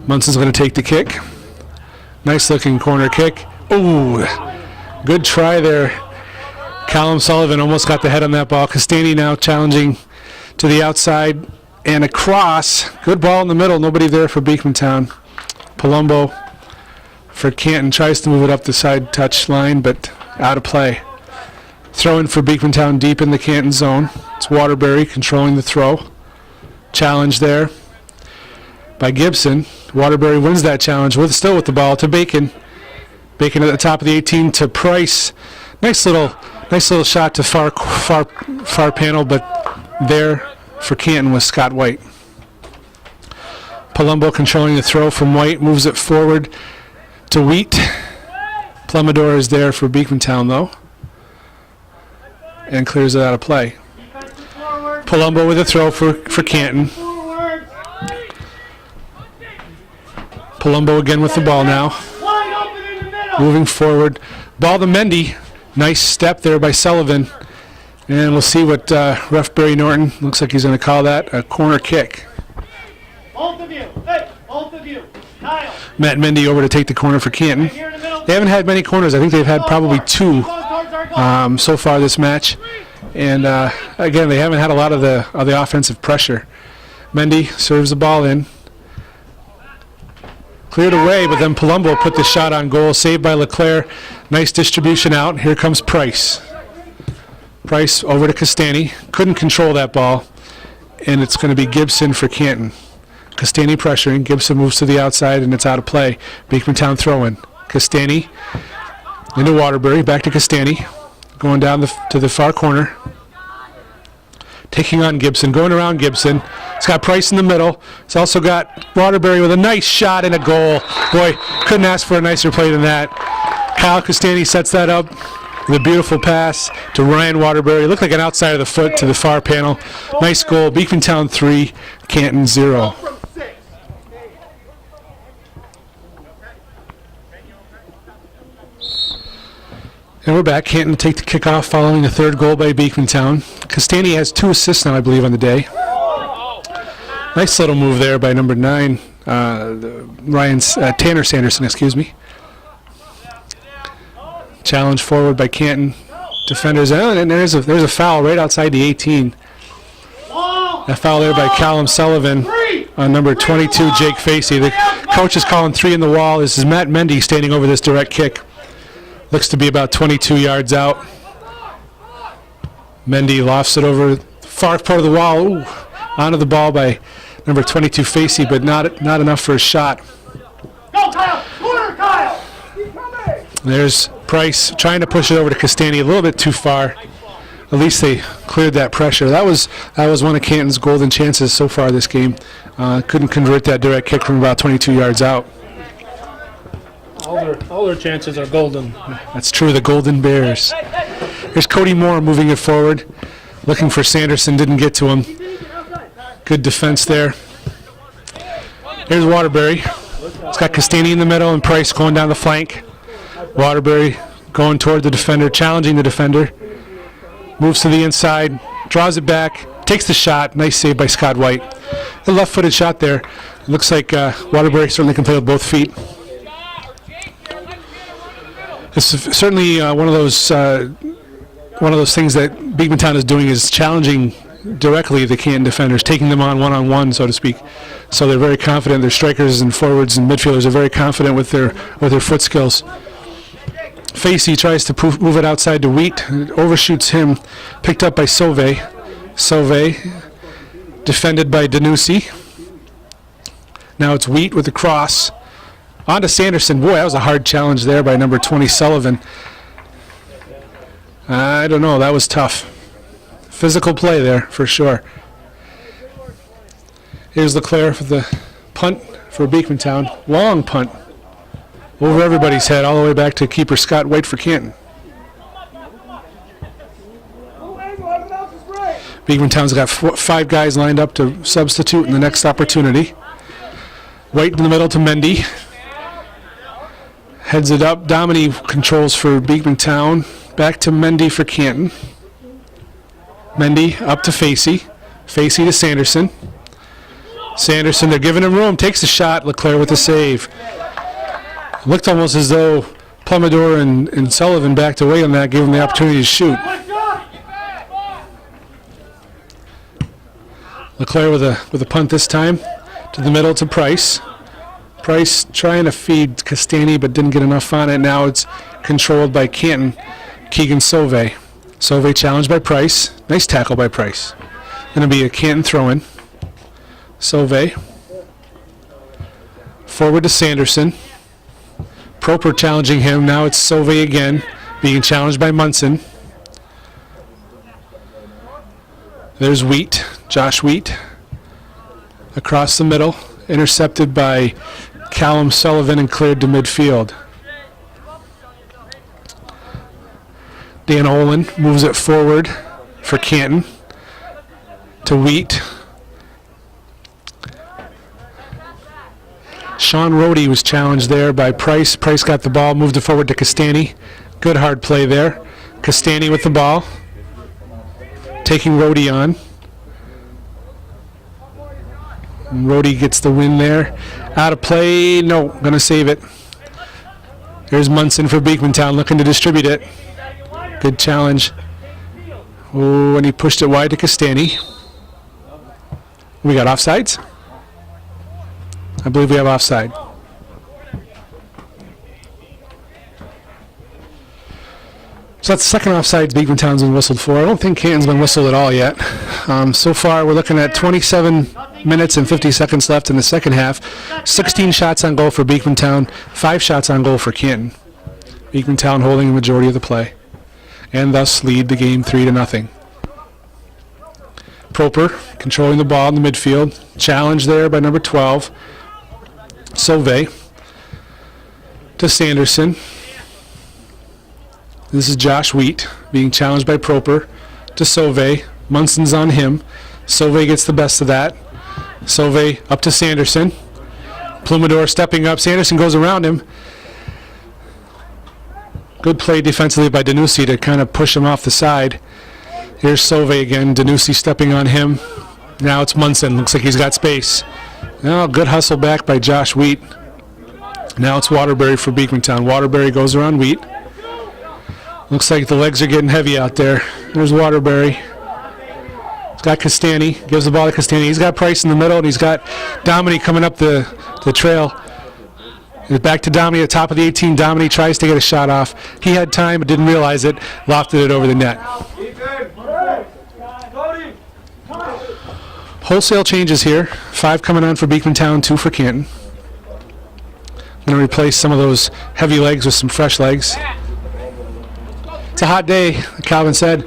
Munson's going to take the kick. Nice looking corner kick. Ooh, good try there. Callum Sullivan almost got the head on that ball. Castani now challenging to the outside. And across, good ball in the middle, nobody there for Beekmantown. Palumbo for Canton tries to move it up the side touch line, but out of play. Throw in for Beekmantown deep in the Canton zone. It's Waterbury controlling the throw. Challenge there by Gibson. Waterbury wins that challenge, still with the ball to Bacon. Bacon at the top of the 18 to Price. Nice little shot to far panel, but there for Canton was Scott White. Palumbo controlling the throw from White, moves it forward to Wheat. Plumidor is there for Beekmantown though, and clears it out of play. Palumbo with a throw for Canton. Palumbo again with the ball now. Moving forward. Ball to Mendy. Nice step there by Sullivan. And we'll see what ref Barry Norton looks like he's going to call that a corner kick. Both of you. Hey, both of you. Kyle. Matt Mendy over to take the corner for Canton. They haven't had many corners. I think they've had probably 2 so far this match. And again, they haven't had a lot of the offensive pressure. Mendy serves the ball in. Cleared away, but then Palumbo put the shot on goal. Saved by LeClaire. Nice distribution out. Here comes Price. Price over to Castani. Couldn't control that ball. And it's going to be Gibson for Canton. Castani pressuring. Gibson moves to the outside, and it's out of play. Beekmantown throw-in. Castani into Waterbury. Back to Castani. Going down to the far corner. Taking on Gibson. Going around Gibson. It's got Price in the middle. It's also got Waterbury with a nice shot and a goal. Boy, couldn't ask for a nicer play than that. Kyle Castani sets that up. The beautiful pass to Ryan Waterbury. Looked like an outside of the foot to the far panel. Nice goal. Beekmantown 3, Canton 0. And we're back. Canton take the kickoff following a third goal by Beekmantown. Castani has 2 assists now, I believe, on the day. Nice little move there by number 9, Tanner Sanderson, excuse me. Challenge forward by Canton. Defenders, and there's a foul right outside the 18. A foul there by Callum Sullivan on number 22, Jake Facey. The coach is calling 3 in the wall. This is Matt Mendy standing over this direct kick. Looks to be about 22 yards out. Mendy lofts it over the far part of the wall. Ooh, onto the ball by number 22, Facey, but not enough for a shot. Go, Kyle! Corner, Kyle! There's Price trying to push it over to Castani a little bit too far. At least they cleared that pressure. That was one of Canton's golden chances so far this game. Couldn't convert that direct kick from about 22 yards out. All their chances are golden. That's true, the Golden Bears. Here's Cody Moore moving it forward. Looking for Sanderson, didn't get to him. Good defense there. Here's Waterbury. It's got Castani in the middle and Price going down the flank. Waterbury going toward the defender, challenging the defender. Moves to the inside, draws it back, takes the shot. Nice save by Scott White. A left-footed shot there. It looks like Waterbury certainly can play with both feet. This is certainly one of those things that Beekmantown is doing, is challenging directly the Canton defenders, taking them on one-on-one, so to speak. So they're very confident. Their strikers and forwards and midfielders are very confident with their foot skills. Facey tries to move it outside to Wheat. It overshoots him. Picked up by Sauve. Sauve defended by Danucci. Now it's Wheat with the cross. On to Sanderson. Boy, that was a hard challenge there by number 20, Sullivan. I don't know. That was tough. Physical play there, for sure. Here's Leclerc for the punt for Beekmantown. Long punt. Over everybody's head, all the way back to keeper Scott White for Canton. Beekmantown's got 5 guys lined up to substitute in the next opportunity. White in the middle to Mendy. Heads it up. Dominy controls for Beekmantown. Back to Mendy for Canton. Mendy up to Facey. Facey to Sanderson. Sanderson, they're giving him room. Takes a shot. Leclerc with the save. Looked almost as though Plumidor and Sullivan backed away on that, gave him the opportunity to shoot. Leclerc with a punt this time. To the middle to Price. Price trying to feed Castani but didn't get enough on it. Now it's controlled by Canton. Keegan Sauve. Sauve challenged by Price. Nice tackle by Price. Going to be a Canton throw-in. Sauve. Forward to Sanderson. Proper challenging him. Now it's Sauve again, being challenged by Munson. There's Wheat, Josh Wheat. Across the middle, intercepted by Callum Sullivan and cleared to midfield. Dan Olin moves it forward for Canton to Wheat. Sean Rohde was challenged there by Price. Price got the ball, moved it forward to Castani. Good hard play there. Castani with the ball. Taking Rohde on. And Rohde gets the win there. Out of play. No, going to save it. Here's Munson for Beekmantown looking to distribute it. Good challenge. Oh, and he pushed it wide to Castani. We got offsides? I believe we have offside. So that's the second offside Beekmantown's been whistled for. I don't think Canton's been whistled at all yet. So far, we're looking at 27 minutes and 50 seconds left in the second half. 16 shots on goal for Beekmantown, 5 shots on goal for Canton. Beekmantown holding the majority of the play, and thus lead the game 3-0. Proper controlling the ball in the midfield. Challenge there by number 12. Sauve to Sanderson. This is Josh Wheat being challenged by Proper to Sauve. Munson's on him. Sauve gets the best of that. Sauve up to Sanderson. Plumidor stepping up. Sanderson goes around him. Good play defensively by Danucci to kind of push him off the side. Here's Sauve again. Danucci stepping on him. Now it's Munson. Looks like he's got space. Oh, good hustle back by Josh Wheat. Now it's Waterbury for Beekmantown. Waterbury goes around Wheat. Looks like the legs are getting heavy out there. There's Waterbury. He's got Castani. Gives the ball to Castani. He's got Price in the middle, and he's got Domini coming up the trail. It's back to Domini at the top of the 18. Domini tries to get a shot off. He had time but didn't realize it. Lofted it over the net. Wholesale changes here. 5 coming on for Beekmantown, 2 for Canton. Going to replace some of those heavy legs with some fresh legs. It's a hot day, Calvin said.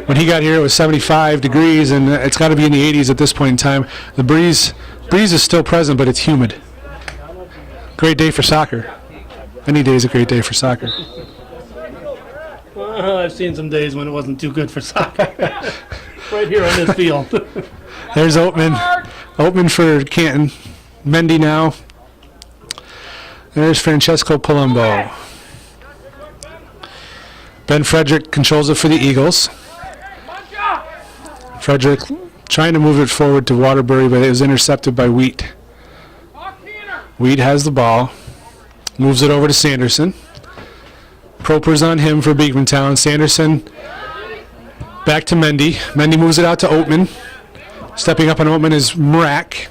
When he got here, it was 75 degrees, and it's got to be in the 80s at this point in time. The breeze is still present, but it's humid. Great day for soccer. Any day is a great day for soccer. Well, I've seen some days when it wasn't too good for soccer. Right here on this field. There's Oatman. Oatman for Canton. Mendy now. There's Francesco Palumbo. Ben Frederick controls it for the Eagles. Frederick trying to move it forward to Waterbury, but it was intercepted by Wheat. Wheat has the ball. Moves it over to Sanderson. Proper's on him for Beekmantown. Sanderson back to Mendy. Mendy moves it out to Oatman. Stepping up on Oatman is Mrak.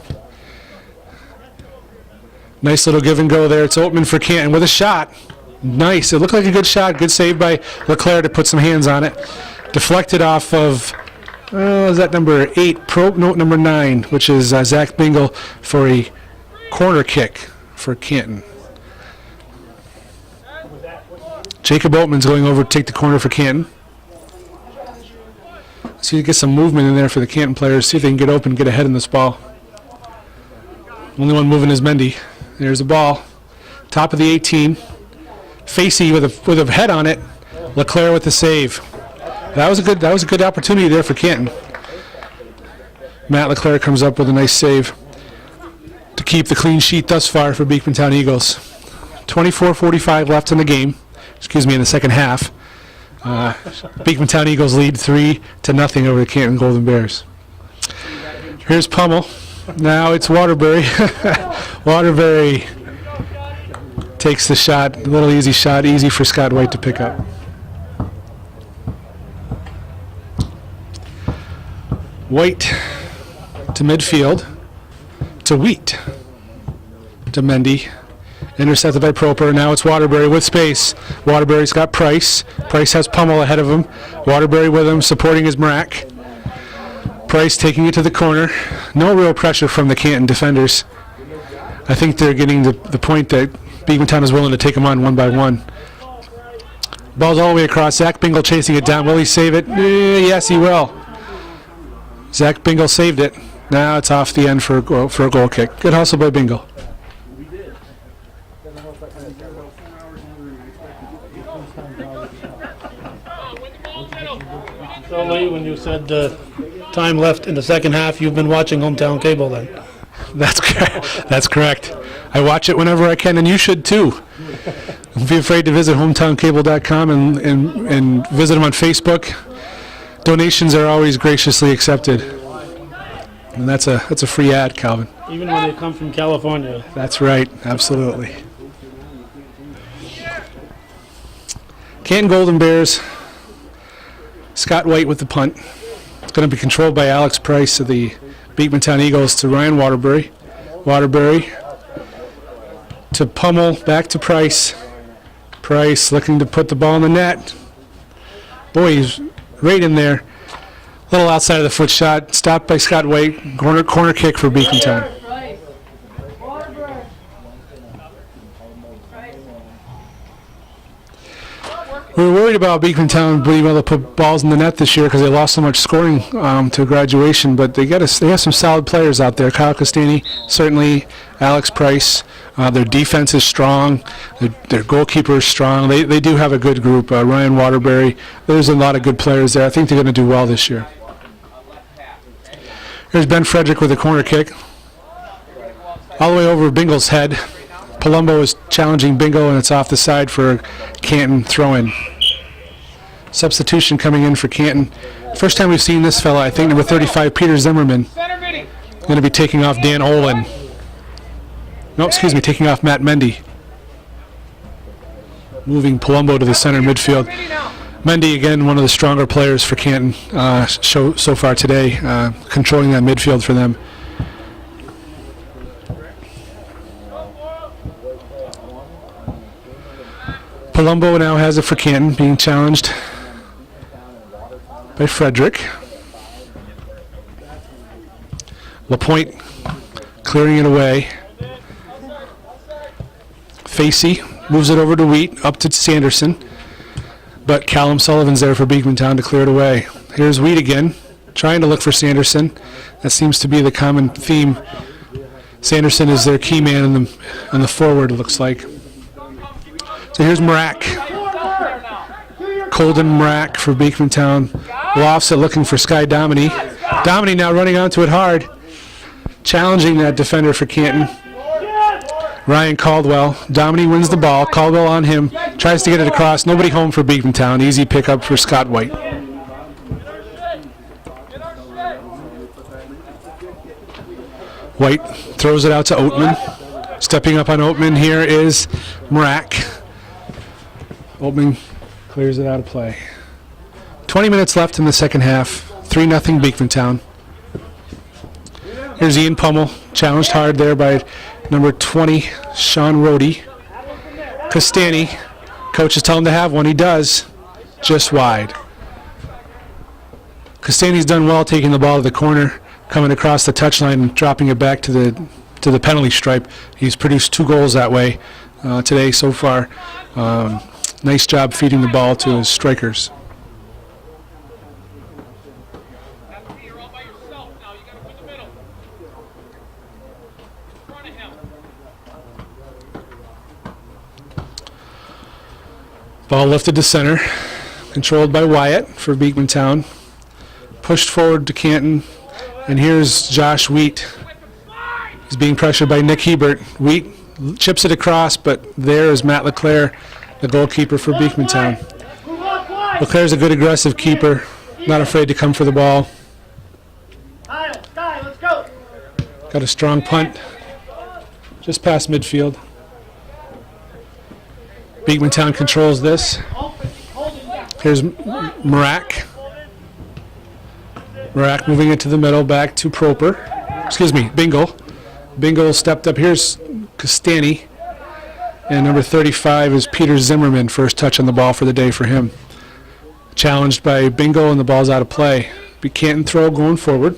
Nice little give and go there. It's Oatman for Canton with a shot. Nice. It looked like a good shot. Good save by LeClaire to put some hands on it. Deflected off of, is that number 8? Note number 9, which is Zach Bingle for a corner kick for Canton. Jacob Oatman's going over to take the corner for Canton. See if you get some movement in there for the Canton players. See if they can get open, get ahead in this ball. Only one moving is Mendy. There's the ball. Top of the 18. Facey with a head on it. LeClaire with the save. That was a good opportunity there for Canton. Matt LeClaire comes up with a nice save to keep the clean sheet thus far for Beekmantown Eagles. 24:45 left in the game. In the second half. Beekmantown Eagles lead 3-0 over the Canton Golden Bears. Here's Pummel. Now it's Waterbury. Waterbury takes the shot. A little easy shot. Easy for Scott White to pick up. White to midfield. To Wheat. To Mendy. Intercepted by Proper. Now it's Waterbury with space. Waterbury's got Price. Price has Pummel ahead of him. Waterbury with him, supporting his Mrak. Price taking it to the corner. No real pressure from the Canton defenders. I think they're getting the point that Beekmantown is willing to take them on one by one. Ball's all the way across. Zach Bingle chasing it down. Will he save it? Yes, he will. Zach Bingle saved it. Now it's off the end for a goal kick. Good hustle by Bingle. So, Lee, when you said time left in the second half, you've been watching Hometown Cable then? That's correct. I watch it whenever I can, and you should too. Don't be afraid to visit hometowncable.com and visit them on Facebook. Donations are always graciously accepted. And that's a free ad, Calvin. Even when they come from California. That's right, absolutely. Canton Golden Bears. Scott White with the punt. It's going to be controlled by Alex Price of the Beekmantown Eagles to Ryan Waterbury. Waterbury to Pummel, back to Price. Price looking to put the ball in the net. Boy, he's right in there. A little outside of the foot shot. Stopped by Scott White. Corner kick for Beekmantown. We were worried about Beekmantown being able to put balls in the net this year because they lost so much scoring to graduation, but they have some solid players out there. Kyle Castani, certainly, Alex Price. Their defense is strong. Their goalkeeper is strong. They do have a good group. Ryan Waterbury. There's a lot of good players there. I think they're going to do well this year. Here's Ben Frederick with a corner kick. All the way over Bingle's head. Palumbo is challenging Bingo, and it's off the side for a Canton throw-in. Substitution coming in for Canton. First time we've seen this fella, I think, number 35, Peter Zimmerman. Going to be taking off Dan Olin. No, excuse me, taking off Matt Mendy. Moving Palumbo to the center midfield. Mendy, again, one of the stronger players for Canton so far today, controlling that midfield for them. Palumbo now has it for Canton, being challenged by Frederick. LaPointe clearing it away. Facey moves it over to Wheat, up to Sanderson. But Callum Sullivan's there for Beekmantown to clear it away. Here's Wheat again, trying to look for Sanderson. That seems to be the common theme. Sanderson is their key man in the forward, it looks like. So here's Marak. Colden Marak for Beekmantown. Lofts it looking for Sky Dominy. Dominy now running onto it hard. Challenging that defender for Canton. Ryan Caldwell. Dominy wins the ball. Caldwell on him. Tries to get it across. Nobody home for Beekmantown. Easy pickup for Scott White. White throws it out to Oatman. Stepping up on Oatman here is Marak. Oatman clears it out of play. 20 minutes left in the second half. 3-0 Beekmantown. Here's Ian Pummel. Challenged hard there by number 20, Sean Rohde. Castani. Coaches tell him to have one. He does. Just wide. Castani's done well taking the ball to the corner, coming across the touchline and dropping it back to the penalty stripe. He's produced 2 goals that way today so far. Nice job feeding the ball to his strikers. You're all by yourself now. You got to put the middle. In front of him. Ball lifted to center, controlled by Wyatt for Beekmantown. Pushed forward to Canton, and here's Josh Wheat. He's being pressured by Nick Hebert. Wheat chips it across, but there is Matt LeClaire, the goalkeeper for Beekmantown. LeClaire's a good aggressive keeper, not afraid to come for the ball. Sky, let's go. Got a strong punt, just past midfield. Beekmantown controls this. Here's Marak. Marak moving it to the middle, back to Bingle. Bingle stepped up. Here's Castani. And number 35 is Peter Zimmerman, first touch on the ball for the day for him. Challenged by Bingle, and the ball's out of play. Canton throw going forward.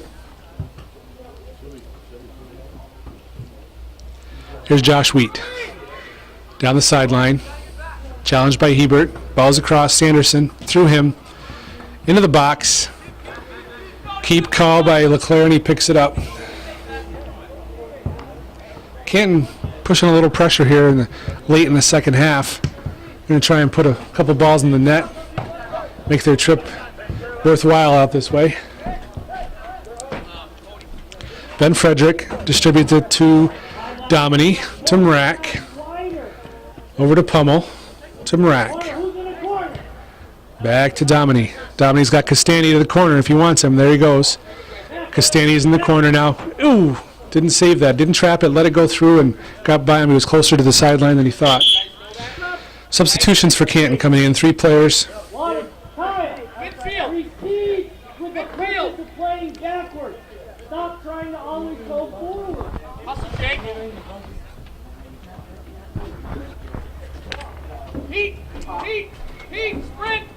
Here's Josh Wheat. Down the sideline. Challenged by Hebert. Ball's across. Sanderson. Through him. Into the box. Keep call by LeClaire, and he picks it up. Canton pushing a little pressure here late in the second half. Going to try and put a couple balls in the net. Make their trip worthwhile out this way. Ben Frederick distributes it to Dominy, to Marak. Over to Pummel, to Marak. Back to Dominy. Dominy's got Castani to the corner if he wants him. There he goes. Castani's in the corner now. Ooh, didn't save that. Didn't trap it. Let it go through and got by him. He was closer to the sideline than he thought. Substitutions for Canton coming in. 3 players. Midfield. Repeat with the purpose of playing backwards. Stop trying to always go forward. Hustle, Jake. Heat, sprint.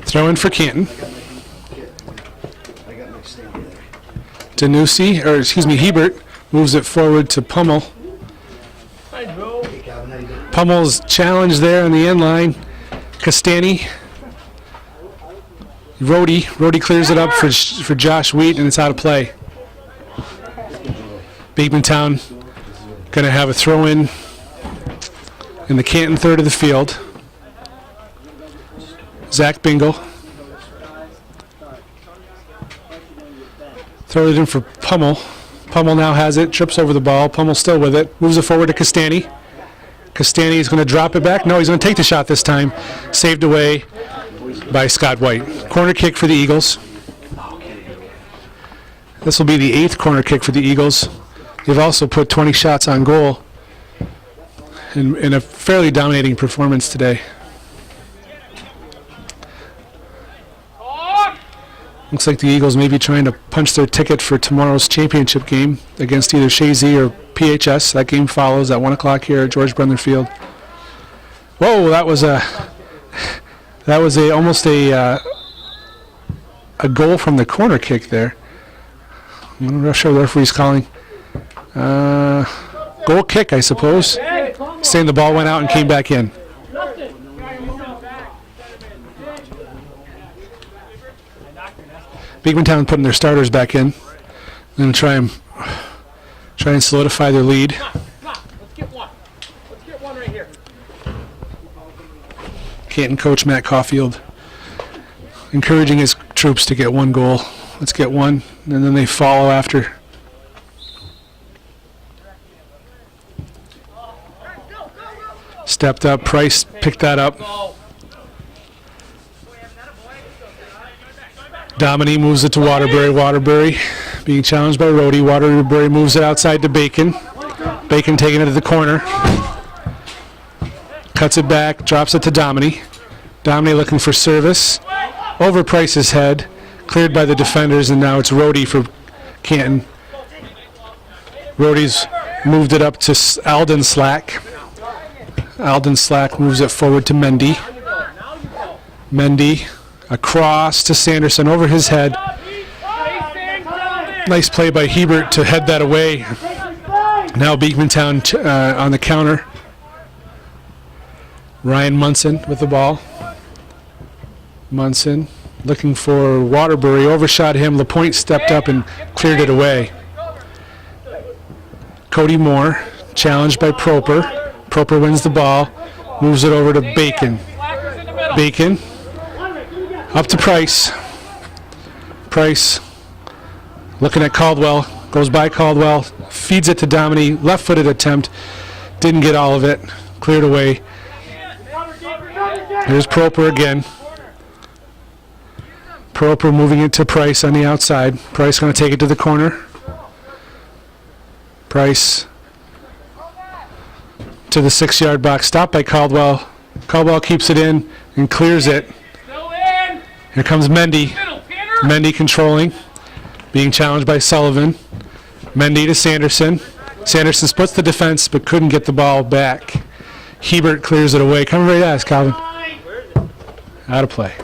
Throw in for Canton. Hebert moves it forward to Pummel. Pummel's challenge there on the end line. Castani. Rohde clears it up for Josh Wheat, and it's out of play. Beekmantown going to have a throw in the Canton third of the field. Zach Bingle. Throws it in for Pummel. Pummel now has it, trips over the ball. Pummel still with it, moves it forward to Castani. Castani is going to drop it back. No, he's going to take the shot this time. Saved away by Scott White. Corner kick for the Eagles. This will be the 8th corner kick for the Eagles. They've also put 20 shots on goal in a fairly dominating performance today. Looks like the Eagles may be trying to punch their ticket for tomorrow's championship game against either Shazy or PHS. That game follows at 1 o'clock here at George Brendler Field. Whoa, that was almost a goal from the corner kick there. I'm not sure the referee's calling. Goal kick, I suppose. Saying the ball went out and came back in. Beekmantown putting their starters back in. Going to try and solidify their lead. Let's get one. Let's get one right here. Canton coach Matt Caulfield encouraging his troops to get one goal. Let's get one, and then they follow after. Stepped up, Price picked that up. Dominy moves it to Waterbury. Waterbury being challenged by Rhodey. Waterbury moves it outside to Bacon. Bacon taking it to the corner. Cuts it back, drops it to Dominy. Dominy looking for service. Over Price's head. Cleared by the defenders, and now it's Rhodey for Canton. Rhodey's moved it up to Alden Slack. Alden Slack moves it forward to Mendy. Mendy across to Sanderson over his head. Nice play by Hebert to head that away. Now Beekmantown on the counter. Ryan Munson with the ball. Munson looking for Waterbury, overshot him. LaPointe stepped up and cleared it away. Cody Moore challenged by Proper. Proper wins the ball, moves it over to Bacon. Bacon up to Price. Price looking at Caldwell, goes by Caldwell, feeds it to Dominy, left-footed attempt, didn't get all of it, cleared away. Here's Proper again. Proper moving it to Price on the outside. Price going to take it to the corner. Price to the 6-yard box. Stopped by Caldwell. Caldwell keeps it in and clears it. Here comes Mendy. Mendy controlling. Being challenged by Sullivan. Mendy to Sanderson. Sanderson splits the defense but couldn't get the ball back. Hebert clears it away. Come right at us, Calvin. Out of play.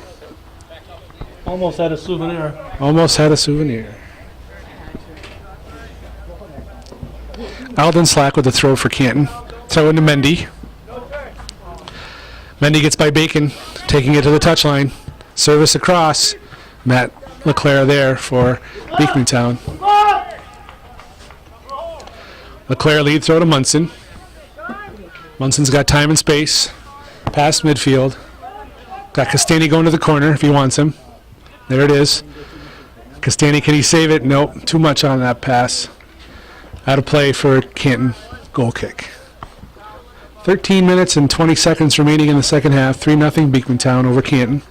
Almost had a souvenir. Almost had a souvenir. Alden Slack with the throw for Canton. Throw into Mendy. Mendy gets by Bacon, taking it to the touchline. Service across. Matt LeClaire there for Beekmantown. LeClaire lead throw to Munson. Munson's got time and space. Past midfield. Got Castani going to the corner if he wants him. There it is. Castani, can he save it? Nope, too much on that pass. Out of play for Canton. Goal kick. 13 minutes and 20 seconds remaining in the second half. 3-0 Beekmantown over Canton.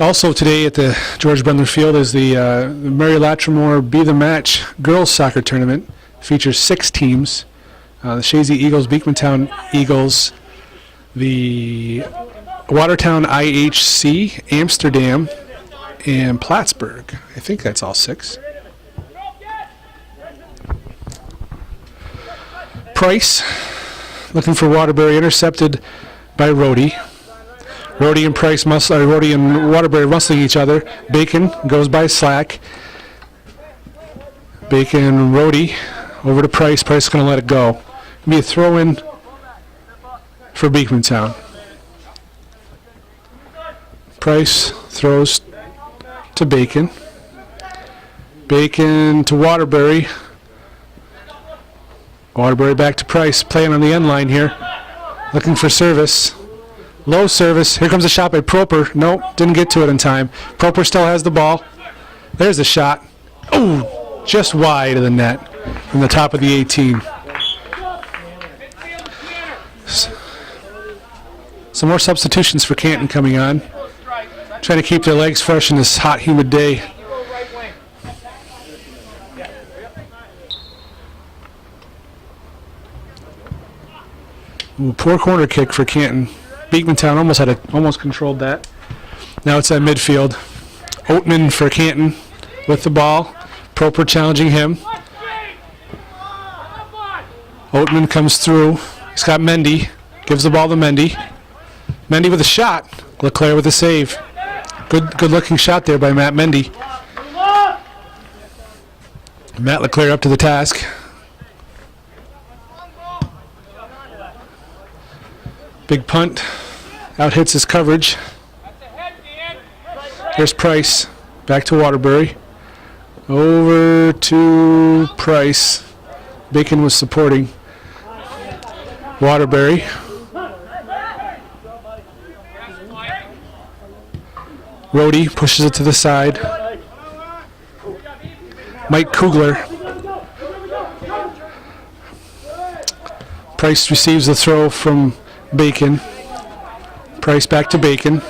Also today at the George Brendler Field is the Mary Latrimore Be the Match girls soccer tournament. Features 6 teams. The Shazy Eagles, Beekmantown Eagles, the Watertown IHC, Amsterdam, and Plattsburgh. I think that's all 6. Price looking for Waterbury, intercepted by Rhodey. Rhodey and Price Rhodey and Waterbury muscling each other. Bacon goes by Slack. Bacon and Rhodey over to Price. Price is going to let it go. Be a throw-in for Beekmantown. Price throws to Bacon. Bacon to Waterbury. Waterbury back to Price, playing on the end line here. Looking for service. Low service. Here comes a shot by Proper. Nope, didn't get to it in time. Proper still has the ball. There's the shot. Oh, just wide of the net from the top of the 18. Some more substitutions for Canton coming on. Trying to keep their legs fresh in this hot, humid day. Ooh, poor corner kick for Canton. Beekmantown almost controlled that. Now it's at midfield. Oatman for Canton with the ball. Proper challenging him. Oatman comes through. He's got Mendy. Gives the ball to Mendy. Mendy with a shot. Leclerc with a save. Good looking shot there by Matt Mendy. Matt Leclerc up to the task. Big punt. Out hits his coverage. Here's Price. Back to Waterbury. Over to Price. Bacon was supporting Waterbury. Rhodey pushes it to the side. Mike Kugler. Price receives the throw from Bacon. Price back to Bacon.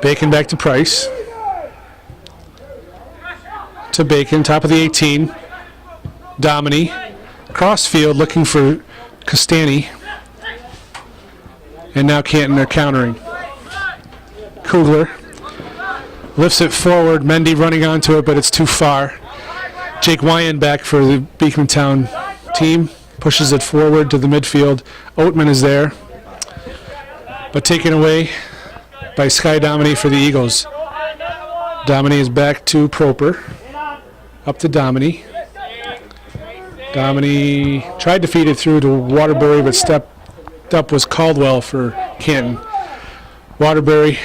Bacon back to Price. To Bacon, top of the 18. Dominy. Crossfield looking for Castani. And now Canton are countering. Kugler lifts it forward. Mendy running onto it, but it's too far. Jake Wyan back for the Beekmantown team. Pushes it forward to the midfield. Oatman is there, but taken away by Sky Dominy for the Eagles. Dominy is back to Proper. Up to Dominy. Dominy tried to feed it through to Waterbury, but stepped up was Caldwell for Canton. Waterbury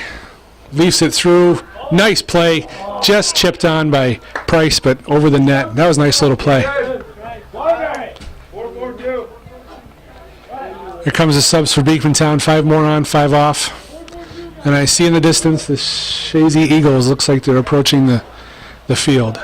leaves it through. Nice play. Just chipped on by Price, but over the net. That was a nice little play. Here comes the subs for Beekmantown. 5 more on, 5 off. And I see in the distance the Shazy Eagles. Looks like they're approaching the field.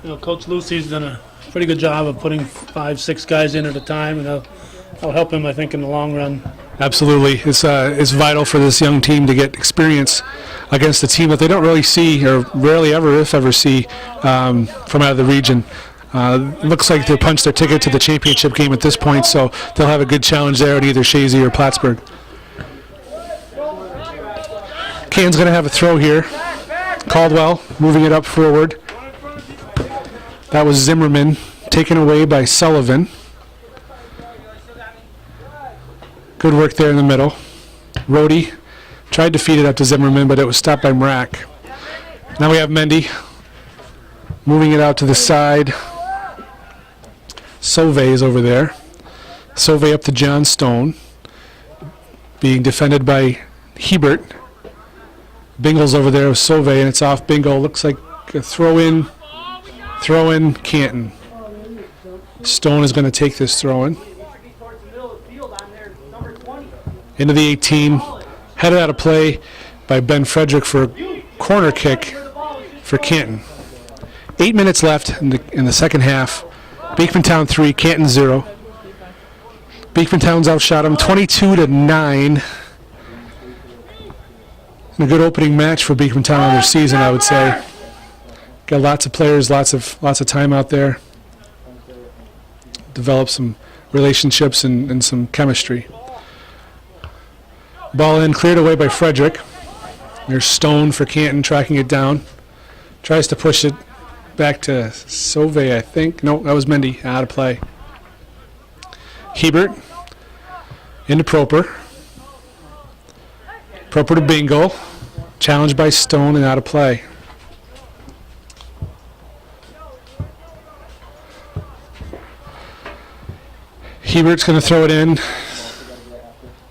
You know, Coach Lucy's done a pretty good job of putting 5, 6 guys in at a time, and that'll help him, I think, in the long run. Absolutely. It's vital for this young team to get experience against a team that they don't really see, or rarely ever, if ever, see from out of the region. Looks like they punched their ticket to the championship game at this point, so they'll have a good challenge there at either Shazy or Plattsburgh. Canton's going to have a throw here. Caldwell moving it up forward. That was Zimmerman, taken away by Sullivan. Good work there in the middle. Rhodey tried to feed it up to Zimmerman, but it was stopped by Mrak. Now we have Mendy moving it out to the side. Sauvé is over there. Sauvé up to John Stone. Being defended by Hebert. Bingle's over there with Sauvé, and it's off Bingle. Looks like a throw-in Canton. Stone is going to take this throw-in. Into the 18. Headed out of play by Ben Frederick for a corner kick for Canton. 8 minutes left in the second half. Beekmantown 3, Canton 0. Beekmantown's outshot them 22-9. And a good opening match for Beekmantown on their season, I would say. Got lots of players, lots of time out there. Develop some relationships and some chemistry. Ball in, cleared away by Frederick. There's Stone for Canton, tracking it down. Tries to push it back to Sauvé, I think. No, that was Mendy, out of play. Hebert into Proper. Proper to Bingo. Challenged by Stone and out of play. Hebert's going to throw it in.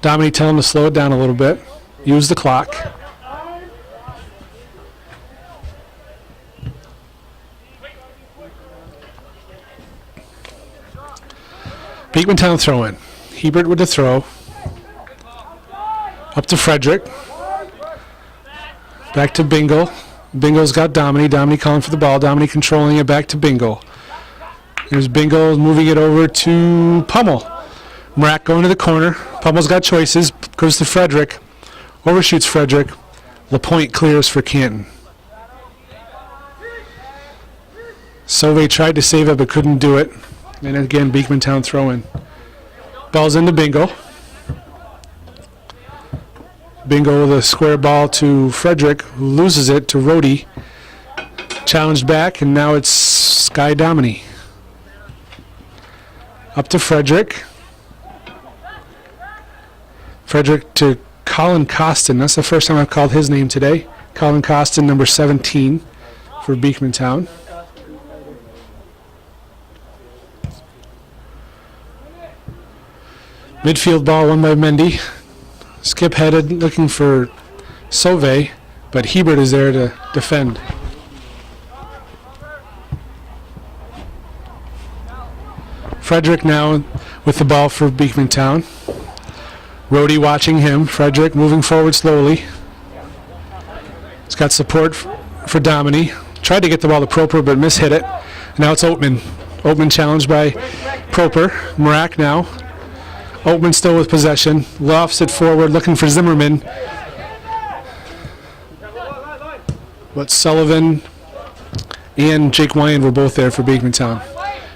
Dominique telling him to slow it down a little bit. Use the clock. Beekmantown throw in. Hebert with the throw. Up to Frederick. Back to Bingle. Bingle's got Dominique. Dominique calling for the ball. Dominique controlling it back to Bingle. Here's Bingle moving it over to Pummel. Mrak going to the corner. Pummel's got choices. Goes to Frederick. Overshoots Frederick. LaPointe clears for Canton. Sauve tried to save it but couldn't do it. And again, Beekmantown throw-in. Ball's into Bingo. Bingo with a square ball to Frederick, who loses it to Rhodey. Challenged back, and now it's Sky Domini. Up to Frederick. Frederick to Colin Costin. That's the first time I've called his name today. Colin Costin, number 17 for Beekmantown. Midfield ball won by Mendy. Skip headed, looking for Sauve, but Hebert is there to defend. Frederick now with the ball for Beekmantown. Rhodey watching him. Frederick moving forward slowly. He's got support for Domini. Tried to get the ball to Proper, but mishit it. Now it's Oatman. Oatman challenged by Proper. Marak now. Oatman still with possession. Lofts it forward, looking for Zimmerman. But Sullivan and Jake Wyand were both there for Beekmantown.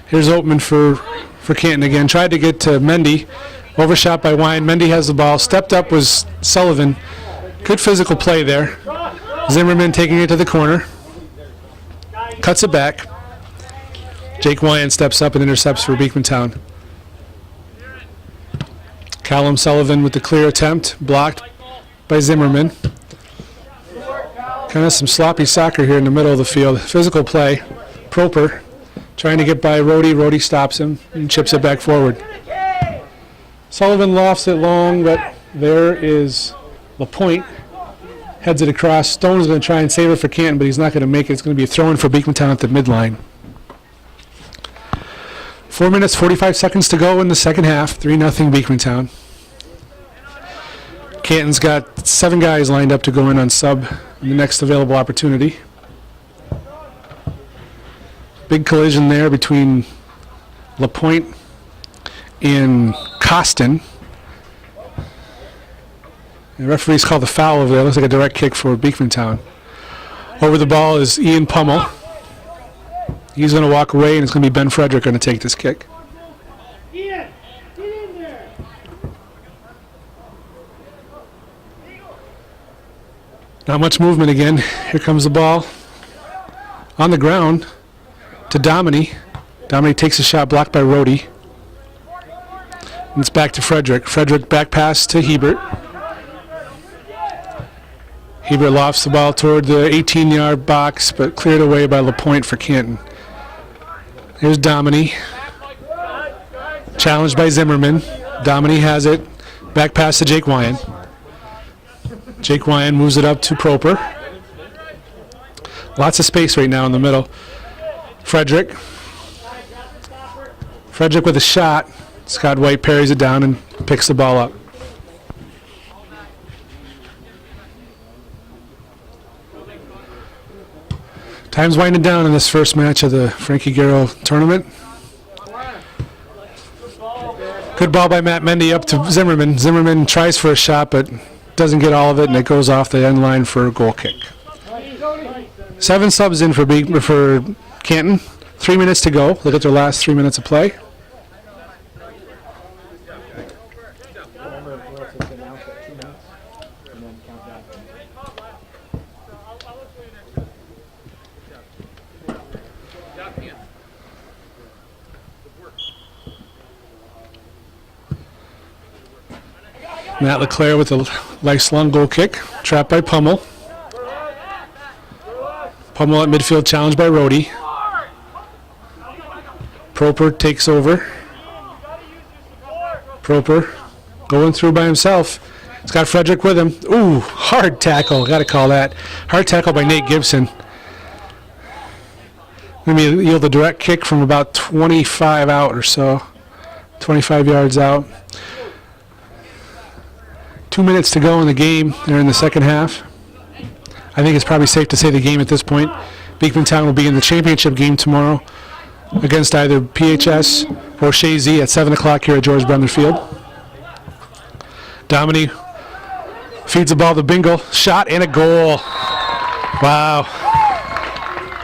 Here's Oatman for Canton again. Tried to get to Mendy. Overshot by Wyand. Mendy has the ball. Stepped up was Sullivan. Good physical play there. Zimmerman taking it to the corner. Cuts it back. Jake Wyand steps up and intercepts for Beekmantown. Callum Sullivan with the clear attempt, blocked by Zimmerman. Kind of some sloppy soccer here in the middle of the field. Physical play. Proper trying to get by Rhodey. Rhodey stops him and chips it back forward. Sullivan lofts it long, but there is LaPointe. Heads it across. Stone's going to try and save it for Canton, but he's not going to make it. It's going to be a throw-in for Beekmantown at the midline. 4 minutes, 45 seconds to go in the second half. 3-0 Beekmantown. Canton's got 7 guys lined up to go in on sub in the next available opportunity. Big collision there between LaPointe and Costin. The referee's called the foul over there. Looks like a direct kick for Beekmantown. Over the ball is Ian Pummel. He's going to walk away, and it's going to be Ben Frederick going to take this kick. Ian, get in there. Not much movement again. Here comes the ball. On the ground to Domini. Domini takes a shot blocked by Rhodey. And it's back to Frederick. Frederick back pass to Hebert. Hebert lofts the ball toward the 18-yard box, but cleared away by LaPointe for Canton. Here's Domini. Challenged by Zimmerman. Domini has it. Back pass to Jake Wyand. Jake Wyand moves it up to Proper. Lots of space right now in the middle. Frederick. Frederick with a shot. Scott White parries it down and picks the ball up. Time's winding down in this first match of the Frankie Garrow tournament. Good ball by Matt Mendy up to Zimmerman. Zimmerman tries for a shot but doesn't get all of it, and it goes off the end line for a goal kick. 7 subs in for Canton. 3 minutes to go. Look at their last 3 minutes of play. Matt LeClaire with a lifelong goal kick. Trapped by Pummel. Pummel at midfield, challenged by Rhodey. Proper takes over. Proper going through by himself. He's got Frederick with him. Ooh, hard tackle. Got to call that. Hard tackle by Nate Gibson. Going to yield a direct kick from about 25 out or so. 25 yards out. 2 minutes to go in the game. They're in the second half. I think it's probably safe to say the game at this point. Beekmantown will be in the championship game tomorrow against either PHS or Shazy at 7 o'clock here at George Brendler Field. Domini Feeds the ball to Bingle. Shot and a goal. Wow.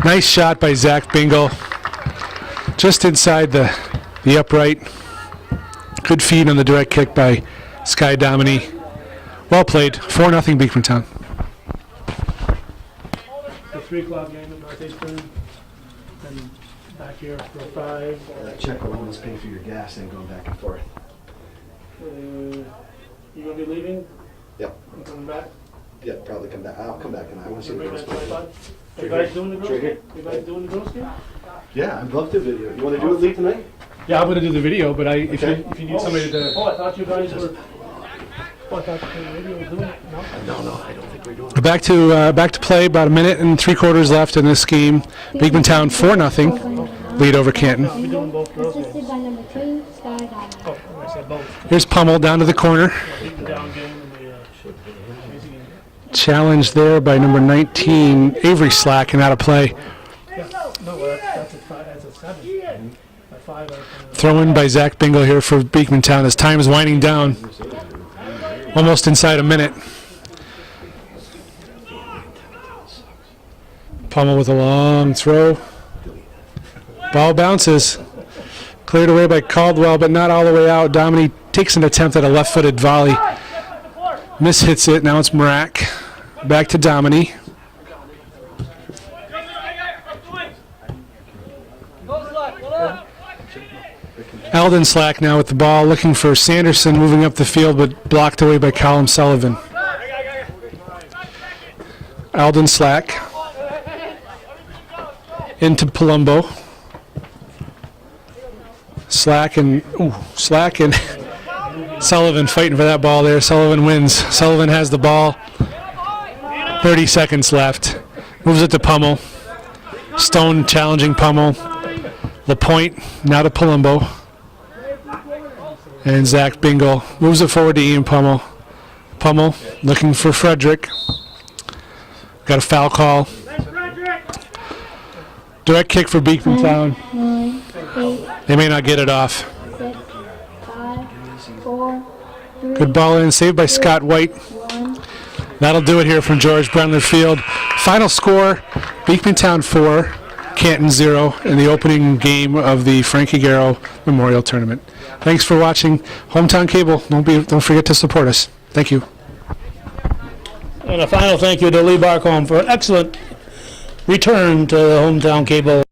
Nice shot by Zach Bingle. Just inside the upright. Good feed on the direct kick by Sky Domini. Well played. 4-0 Beekmantown. The 3 o'clock game at Northeastern. And back here for 5. Check will almost pay for your gas and going back and forth. You gonna be leaving? Yep. And coming back? Yeah, probably come back. I'll come back and I want to see Bring the back girls. 25? Are you guys doing the girls Straight game? here. You guys doing the girls game? Yeah, I'd love to video. You want to do it late tonight? Yeah, I'm gonna do the video, but if Okay. you need somebody to. Oh, I thought you guys were. Oh, I thought the radio was doing it. No. No, I don't think we're doing it. Back to play. About a minute and 3/4 left in this game. Beekmantown 4-0 lead over Canton. We're doing both girls games. Assisted by number 2, Sky Diamond. Oh, I said both. Here's Pummel down to the corner. Beat the down game and the easy game. Challenged there by number 19, Avery Slack, and out of play. Yeah. No, well, that's a 5. That's a 7. At 5. Throw in by Zach Bingle here for Beekmantown as time is winding down. Almost inside a minute. Pummel with a long throw. Ball bounces. Cleared away by Caldwell, but not all the way out. Domini takes an attempt at a left-footed volley. Mishits it. Now it's Marak. Back to Domini. Eldon Slack now with the ball, looking for Sanderson, moving up the field, but blocked away by Colin Sullivan. Eldon Slack into Palumbo. Slack and Sullivan fighting for that ball there. Sullivan wins. Sullivan has the ball. 30 seconds left. Moves it to Pummel. Stone challenging Pummel. LaPointe now to Palumbo. And Zach Bingle moves it forward to Ian Pummel. Pummel looking for Frederick. Got a foul call. Direct kick for Beekmantown. 9, 8, They may not get it off. 6, 5, 4, 3, Good ball in, saved by Scott White. 1. That'll do it here from George Brendler Field. Final score, Beekmantown 4, Canton 0 in the opening game of the Frankie Garrow Memorial Tournament. Thanks for watching Hometown Cable. Don't forget to support us. Thank you. And a final thank you to Lee Barcombe for an excellent return to Hometown Cable.